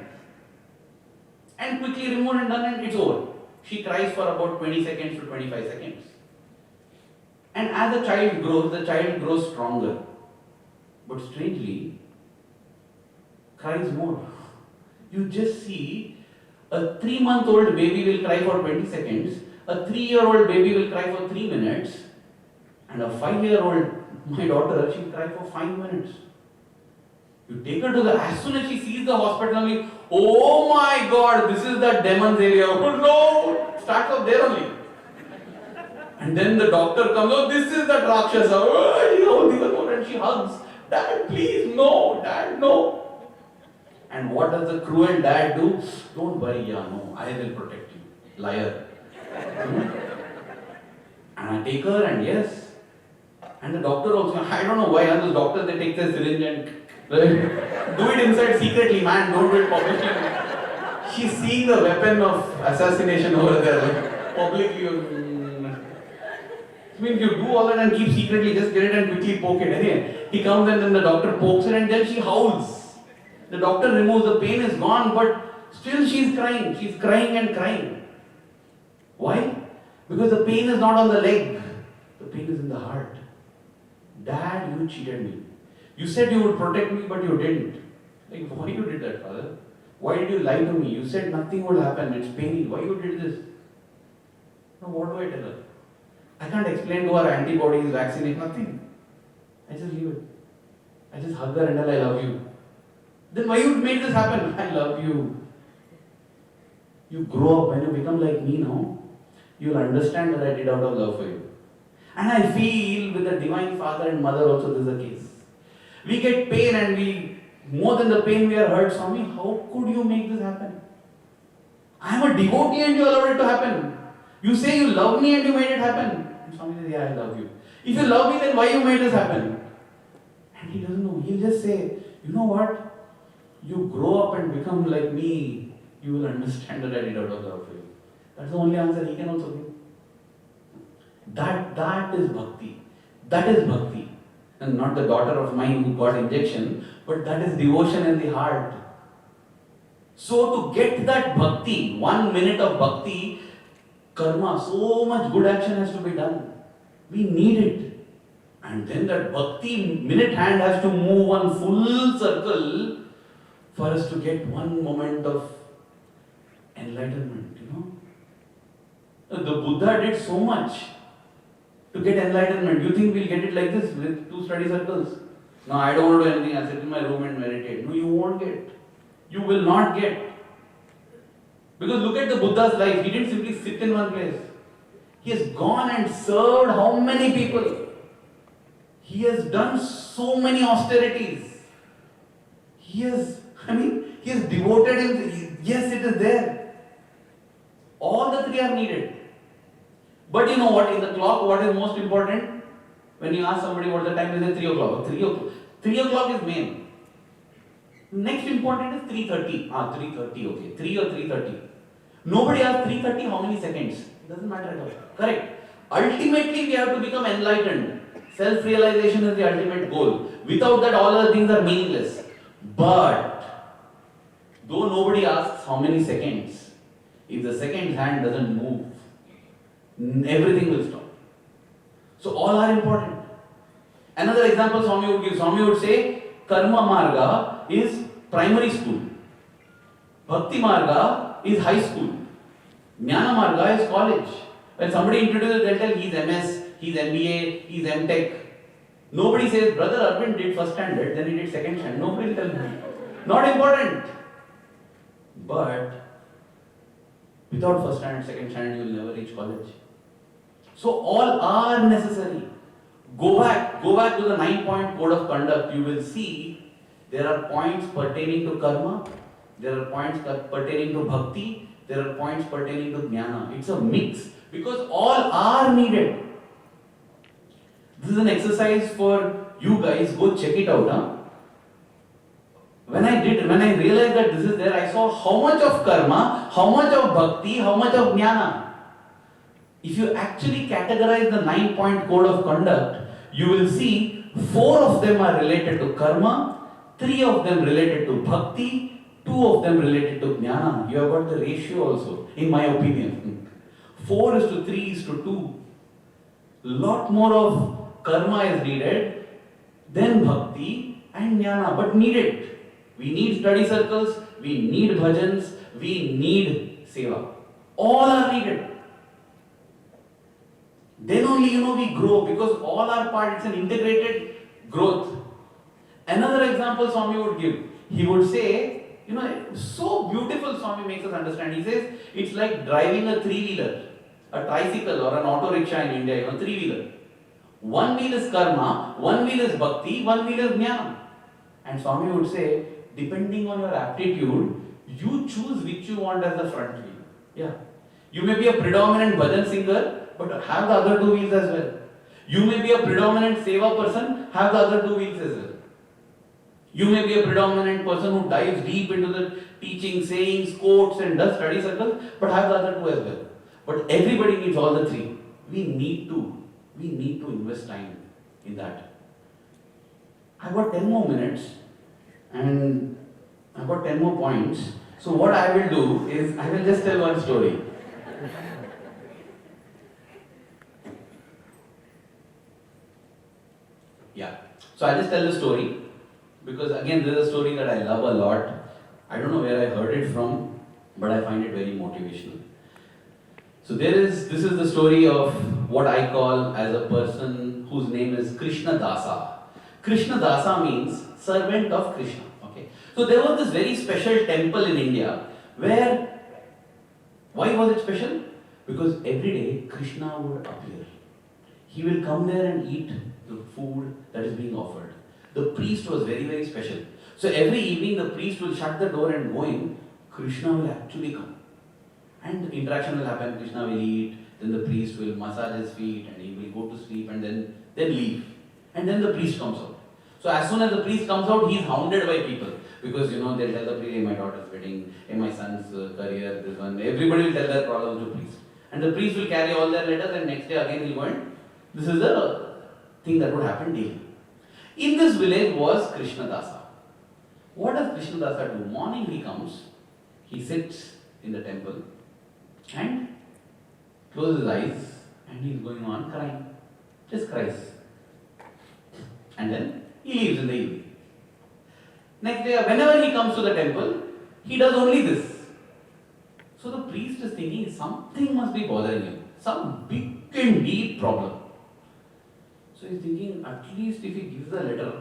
And quickly removed and done and it's over. She cries for about 20 seconds to 25 seconds. And as the child grows stronger. But strangely, cries more. You just see a 3-month-old baby will cry for 20 seconds, a 3-year-old baby will cry for 3 minutes, and a 5-year-old, my daughter, she'll cry for 5 minutes. You take her to as soon as she sees the hospital, oh my God, this is the demon's area. Oh no! Starts off there only. And then the doctor comes, oh, this is the Rakshasa. Oh, and she hugs. Dad, please, no. Dad, no. And what does the cruel dad do? Don't worry, no, I will protect you. Liar. And I take her and yes. And the doctor also, I don't know why, those doctors, they take their syringe and do it inside secretly, man, don't do it publicly. She's seeing the weapon of assassination over there, publicly. I mean, you do all that and keep secretly, just get it and quickly poke it. Anyway, he comes and then the doctor pokes it and then she howls. The doctor removes, the pain is gone, but still she's crying. She's crying and crying. Why? Because the pain is not on the leg. The pain is in the heart. Dad, you cheated me. You said you would protect me, but you didn't. Like, why you did that, father? Why did you lie to me? You said nothing would happen. It's paining. Why you did this? Now, what do I tell her? I can't explain to her antibodies, vaccinate, nothing. I just leave it. I just hug her and tell her, I love you. Then why you make this happen? I love you. You grow up, when you become like me now, you'll understand that I did out of love for you. And I feel with the Divine Father and Mother also this is the case. We get pain and more than the pain we are hurt. Swami, how could you make this happen? I am a devotee and you allowed it to happen. You say you love me and you made it happen. And Swami says, yeah, I love you. If you love me, then why you made this happen? And he doesn't know. He'll just say, you know what? You grow up and become like me, you will understand that I did out of love for you. That's the only answer he can also give. That is bhakti. That is bhakti. And not the daughter of mine who got injection, but that is devotion in the heart. So to get that bhakti, 1 minute of bhakti, karma, so much good action has to be done. We need it. And then that bhakti minute hand has to move one full circle for us to get one moment of enlightenment, The Buddha did so much to get enlightenment. You think we'll get it like this with 2 study circles? No, I don't want to do anything. I'll sit in my room and meditate. No, you won't get. You will not get. Because look at the Buddha's life. He didn't simply sit in one place. He has gone and served how many people? He has done so many austerities. He has devoted him. Yes, it is there. All the three are needed. But you know what? In the clock, what is most important? When you ask somebody what the time is, at 3 o'clock. 3 o'clock. 3 o'clock is main. Next important is 3:30. 3:30, okay. 3 or 3:30. Nobody asks 3:30 how many seconds. It doesn't matter at all. Correct. Ultimately, we have to become enlightened. Self-realization is the ultimate goal. Without that, all other things are meaningless. But, though nobody asks how many seconds, if the second hand doesn't move, everything will stop. So, all are important. Another example Swami would give. Swami would say, Karma Marga is primary school. Bhakti Marga is high school. Jnana Marga is college. When somebody introduces, they'll tell he's MS, he's MBA, he's MTech. Nobody says, Brother Aravind did first standard, then he did second standard. Nobody will tell me. Not important. But without first standard, second standard, you will never reach college. So all are necessary. Go back to the 9-point code of conduct. You will see there are points pertaining to karma, there are points pertaining to bhakti, there are points pertaining to jnana. It's a mix because all are needed. This is an exercise for you guys. Go check it out. When I realized that this is there, I saw how much of karma, how much of bhakti, how much of jnana. If you actually categorize the 9-point code of conduct, you will see 4 of them are related to karma, 3 of them related to bhakti, 2 of them related to jnana. You have got the ratio also, in my opinion. 4 is to 3 is to 2. Lot more of karma is needed than bhakti and jnana, but needed. We need study circles, we need bhajans, we need seva. All are needed. Then only we grow because all are part, it's an integrated growth. Another example Swami would give. He would say, so beautiful Swami makes us understand. He says, it's like driving a 3-wheeler, a tricycle or an auto rickshaw in India, 3-wheeler. One wheel is karma, one wheel is bhakti, one wheel is jnana. And Swami would say, depending on your aptitude, you choose which you want as the front wheel. Yeah. You may be a predominant bhajan singer, but have the other 2 wheels as well. You may be a predominant seva person, have the other 2 wheels as well. You may be a predominant person who dives deep into the teaching, sayings, quotes and does study circles, but have the other 2 as well. But everybody needs all the 3. We need to invest time in that. I've got 10 more minutes and I've got 10 more points. So what I will do is, I will just tell one story. Yeah. So I'll just tell the story because again this is a story that I love a lot. I don't know where I heard it from, but I find it very motivational. So this is the story of what I call as a person whose name is Krishna Dasa. Krishna Dasa means servant of Krishna. Okay. So there was this very special temple in India where, why was it special? Because every day Krishna would appear. He will come there and eat the food that is being offered. The priest was very, very special. So every evening the priest will shut the door and go in. Krishna will actually come. And the interaction will happen. Krishna will eat, then the priest will massage his feet and he will go to sleep and then leave. And then the priest comes out. So as soon as the priest comes out, he is hounded by people. Because they'll tell the priest, hey, my daughter's wedding, hey, my son's career, this one. Everybody will tell their problems to priest. And the priest will carry all their letters and next day again he'll go and this is the thing that would happen daily. In this village was Krishna Dasa. What does Krishna Dasa do? Morning he comes, he sits in the temple and closes his eyes and he's going on crying. Just cries. And then he leaves in the evening. Next day, whenever he comes to the temple, he does only this. So the priest is thinking something must be bothering him. Some big and deep problem. So he's thinking, at least if he gives a letter,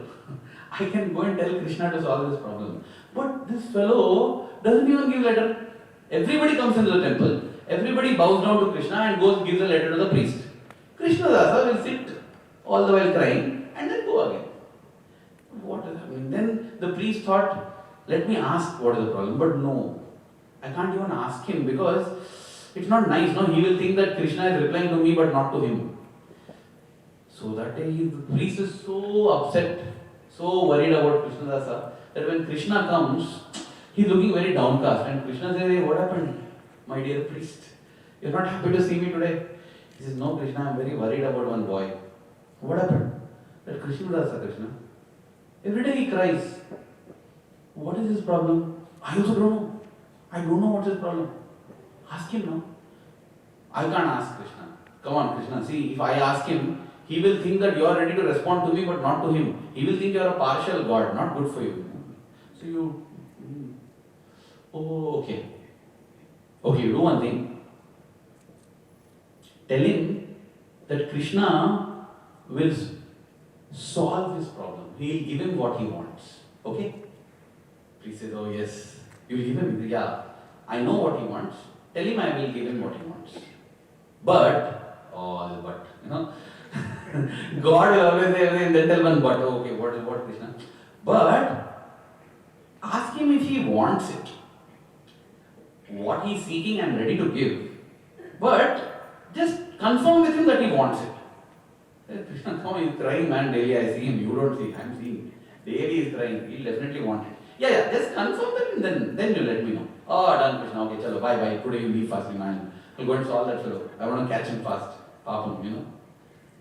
I can go and tell Krishna to solve this problem. But this fellow doesn't even give letter. Everybody comes into the temple, everybody bows down to Krishna and gives a letter to the priest. Krishna Dasa will sit all the while crying and then go And then the priest thought, let me ask what is the problem. But no, I can't even ask him because it's not nice. No, he will think that Krishna is replying to me but not to him. So that day the priest is so upset, so worried about Krishnadasa that when Krishna comes, he's looking very downcast. And Krishna says, hey, what happened, my dear priest? You're not happy to see me today? He says, no, Krishna, I'm very worried about one boy. What happened? That Krishnadasa, Krishna. Every day he cries. What is his problem? I also don't know. I don't know what's his problem. Ask him now. I can't ask Krishna. Come on, Krishna. See, if I ask him, he will think that you are ready to respond to me but not to him. He will think you are a partial God, not good for you. So you, oh, okay. Okay, you do one thing. Tell him that Krishna will solve his problem. He will give him what he wants. Okay? Priest says, oh yes. You will give him, yeah. I know what he wants. Tell him I will give him what he wants. But, God will always say, then tell one but. Okay, what Krishna? But, ask him if he wants it. What he is seeking, I am ready to give. But, just confirm with him that he wants it. Hey, Krishna, come on, he is crying, man, daily I see him. You don't see, I am seeing. Daily he is crying. He will definitely want it. Yeah, just confirm that and then you let me know. Oh, done, Krishna. Okay, chalo, bye. Today you leave fasting, man. I'll go and solve that fellow. I want to catch him fast. Papam,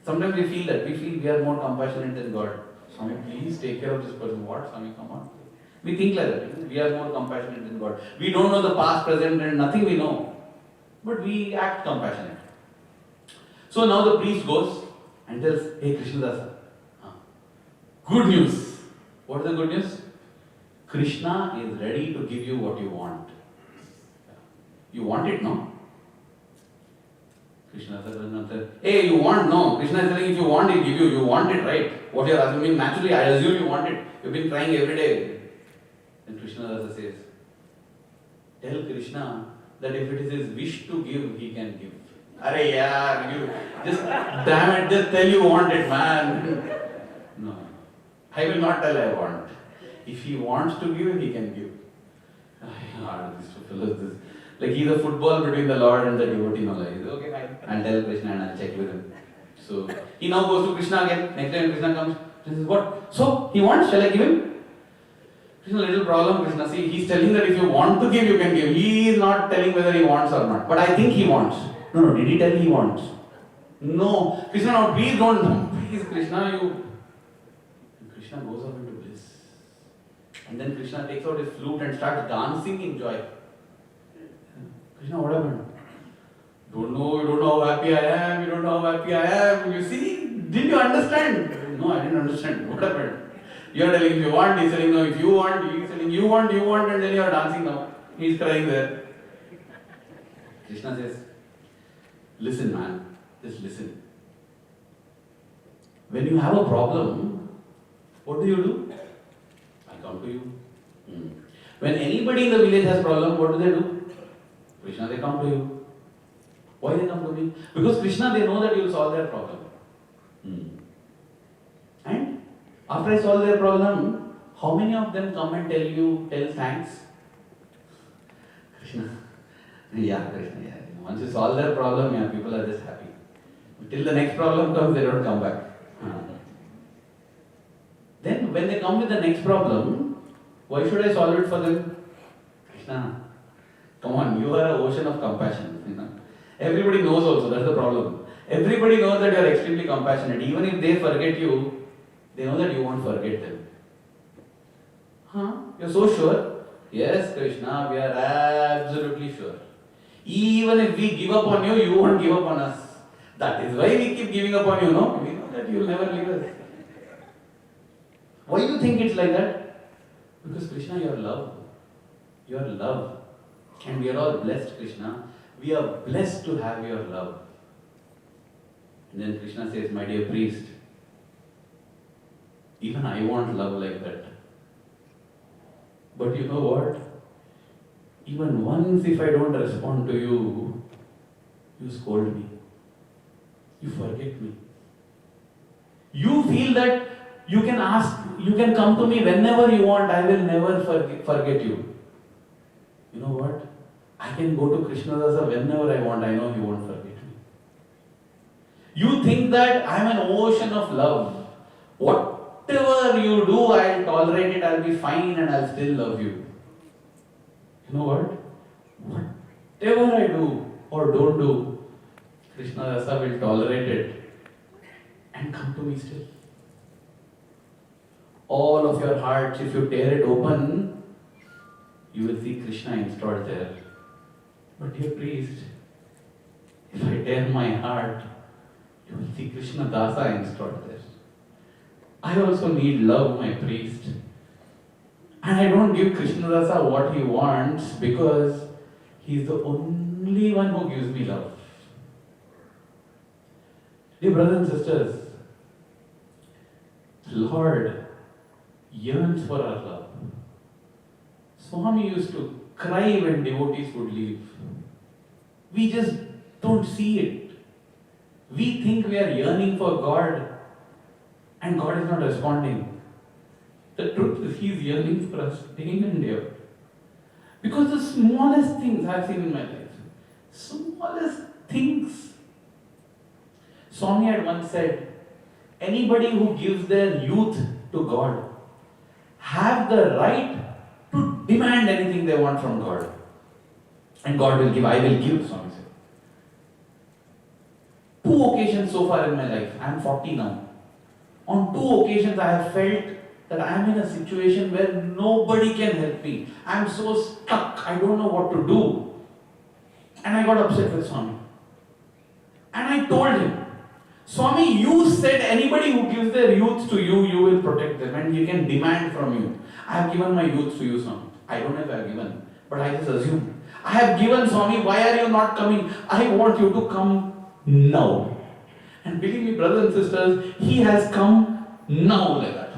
Sometimes we feel that. We feel we are more compassionate than God. Swami, please take care of this person. What, Swami, come on. We think like that. We are more compassionate than God. We don't know the past, present, and nothing we know. But we act compassionate. So now the priest goes and tells, hey, Krishnadasa, good news. What is the good news? Krishna is ready to give you what you want. You want it, no? Krishna says, hey, you want? No. Krishna is telling if you want, he'll give you. You want it, right? What you are assuming, naturally, I assume you want it. You've been crying every day. And Krishna says, tell Krishna that if it is his wish to give, he can give. Arey yaar, you just, damn it, just tell you want it, man. No. I will not tell I want. If he wants to give, he can give. Like he's a football between the Lord and the devotee. Okay, fine. I'll tell Krishna and I'll check with him. So he now goes to Krishna again. Next time Krishna comes, he says, what? So he wants, shall I give him? Krishna, little problem, Krishna. See, he's telling that if you want to give, you can give. He is not telling whether he wants or not. But I think he wants. No, did he tell he wants? No. Krishna, no, please don't. Please, Krishna, you. And Krishna goes off into bliss. And then Krishna takes out his flute and starts dancing in joy. Krishna, what happened? You don't know how happy I am, you don't know how happy I am. You see, didn't you understand? No, I didn't understand. What happened? You are telling if you want, he is telling no, if you want, he is telling you want, and then you are dancing now. He is crying there. Krishna says, listen man, just listen. When you have a problem, what do? I come to you. When anybody in the village has a problem, what do? Krishna, they come to you. Why they come to me? Because Krishna, they know that you will solve their problem. And after I solve their problem, how many of them come and tell thanks? Krishna. Yeah, Krishna, yeah. Once you solve their problem, yeah, people are just happy. Till the next problem comes, they don't come back. Then when they come with the next problem, why should I solve it for them? Krishna, come on, you are an ocean of compassion. Everybody knows also, that's the problem. Everybody knows that you are extremely compassionate. Even if they forget you, they know that you won't forget them. You're so sure? Yes, Krishna, we are absolutely sure. Even if we give up on you, you won't give up on us. That is why we keep giving up on you, no? We know that you will never leave us. Why do you think it's like that? Because Krishna, you are love. You are love. And we are all blessed, Krishna. We are blessed to have your love. And then Krishna says, my dear priest, even I want love like that. But you know what? Even once if I don't respond to you, you scold me. You forget me. You feel that you can ask you can come to me whenever you want, I will never forget you. You know what? I can go to Krishna Dasa whenever I want, I know he won't forget me. You think that I am an ocean of love. Whatever you do, I'll tolerate it, I'll be fine and I'll still love you. You know what? Whatever I do or don't do, Krishna Dasa will tolerate it and come to me still. All of your hearts, if you tear it open, you will see Krishna installed there. But dear priest, if I tear my heart, you will see Krishna Dasa installed there. I also need love, my priest. And I don't give Krishna Dasa what he wants because he is the only one who gives me love. Dear brothers and sisters, the Lord yearns for our love. Swami used to cry when devotees would leave. We just don't see it. We think we are yearning for God and God is not responding. The truth is, He is yearning for us day in and day out. Because the smallest things I have seen in my life, smallest things. Swami had once said, anybody who gives their youth to God have the right to demand anything they want from God. And God will give, I will give, Swami said. 2 occasions so far in my life, I am 40 now. On 2 occasions I have felt that I am in a situation where nobody can help me. I am so stuck, I don't know what to do. And I got upset with Swami. And I told him, Swami, you said anybody who gives their youth to you, you will protect them and you can demand from you. I have given my youth to you, Swami. I don't know if I have given, but I just assume. I have given, Swami, why are you not coming? I want you to come now. And believe me, brothers and sisters, he has come now like that.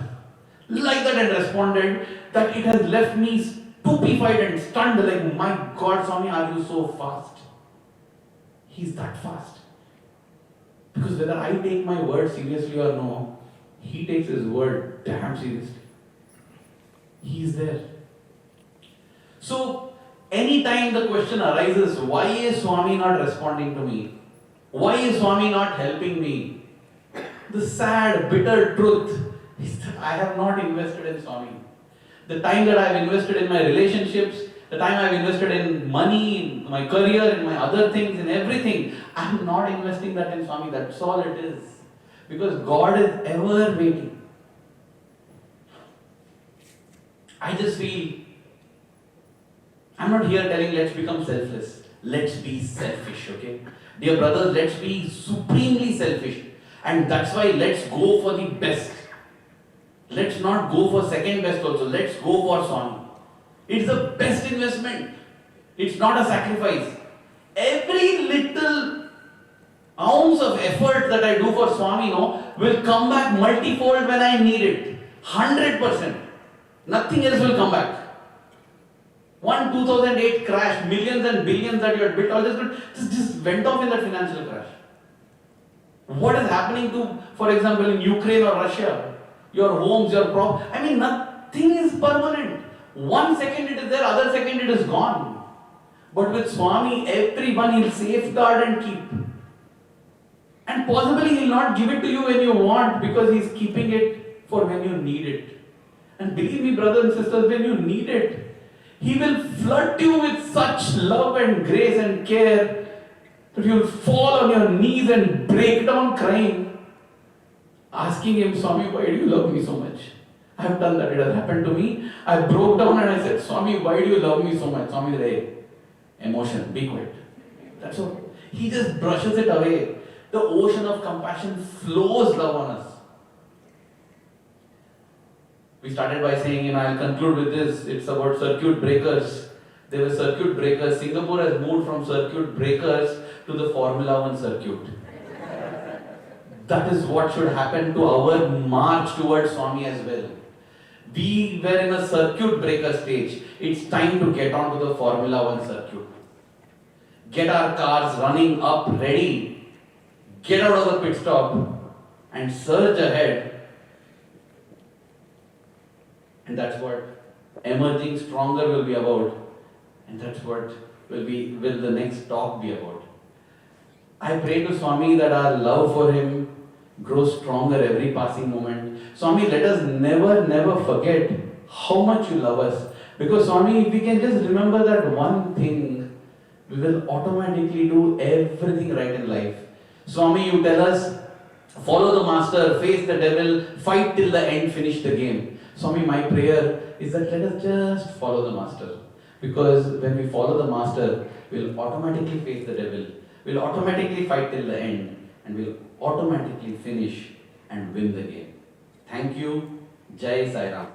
Like that and responded that it has left me stupefied and stunned like, my God, Swami, are you so fast? He's that fast. Because whether I take my word seriously or no, he takes his word damn seriously. He is there. So, anytime the question arises, why is Swami not responding to me? Why is Swami not helping me? The sad, bitter truth is that I have not invested in Swami. The time that I have invested in my relationships, the time I have invested in money, in my career, in my other things, in everything, I am not investing that in Swami. That's all it is. Because God is ever waiting. I just feel, I'm not here telling let's become selfless. Let's be selfish, okay? Dear brothers, let's be supremely selfish. And that's why let's go for the best. Let's not go for second best also. Let's go for Swami. It's the best investment. It's not a sacrifice. Every little ounce of effort that I do for Swami, will come back multifold when I need it. 100%. Nothing else will come back. One 2008 crash, millions and billions that you had built, all this just went off in that financial crash. What is happening to, for example, in Ukraine or Russia? Your homes, your property. I mean, nothing is permanent. 1 second it is there, other second it is gone. But with Swami, everyone he'll safeguard and keep. And possibly he'll not give it to you when you want because he's keeping it for when you need it. And believe me, brothers and sisters, when you need it, he will flood you with such love and grace and care that you'll fall on your knees and break down crying, asking him, Swami, why do you love me so much? I have done that. It has happened to me. I broke down and I said, Swami, why do you love me so much? Swami said, hey, emotion, be quiet. That's all. He just brushes it away. The ocean of compassion flows love on us. We started by saying, I'll conclude with this. It's about circuit breakers. There were circuit breakers. Singapore has moved from circuit breakers to the Formula 1 circuit. That is what should happen to our march towards Swami as well. We were in a circuit breaker stage. It's time to get onto the Formula 1 circuit. Get our cars running up, ready. Get out of the pit stop and surge ahead And that's what emerging stronger will be about. And that's what will the next talk be about. I pray to Swami that our love for him grows stronger every passing moment. Swami, let us never forget how much you love us. Because Swami, if we can just remember that one thing, we will automatically do everything right in life. Swami, you tell us, follow the master, face the devil, fight till the end, finish the game. Swami, my prayer is that let us just follow the master. Because when we follow the master, we'll automatically face the devil. We'll automatically fight till the end. And we'll automatically finish and win the game. Thank you. Jai Sai Ram.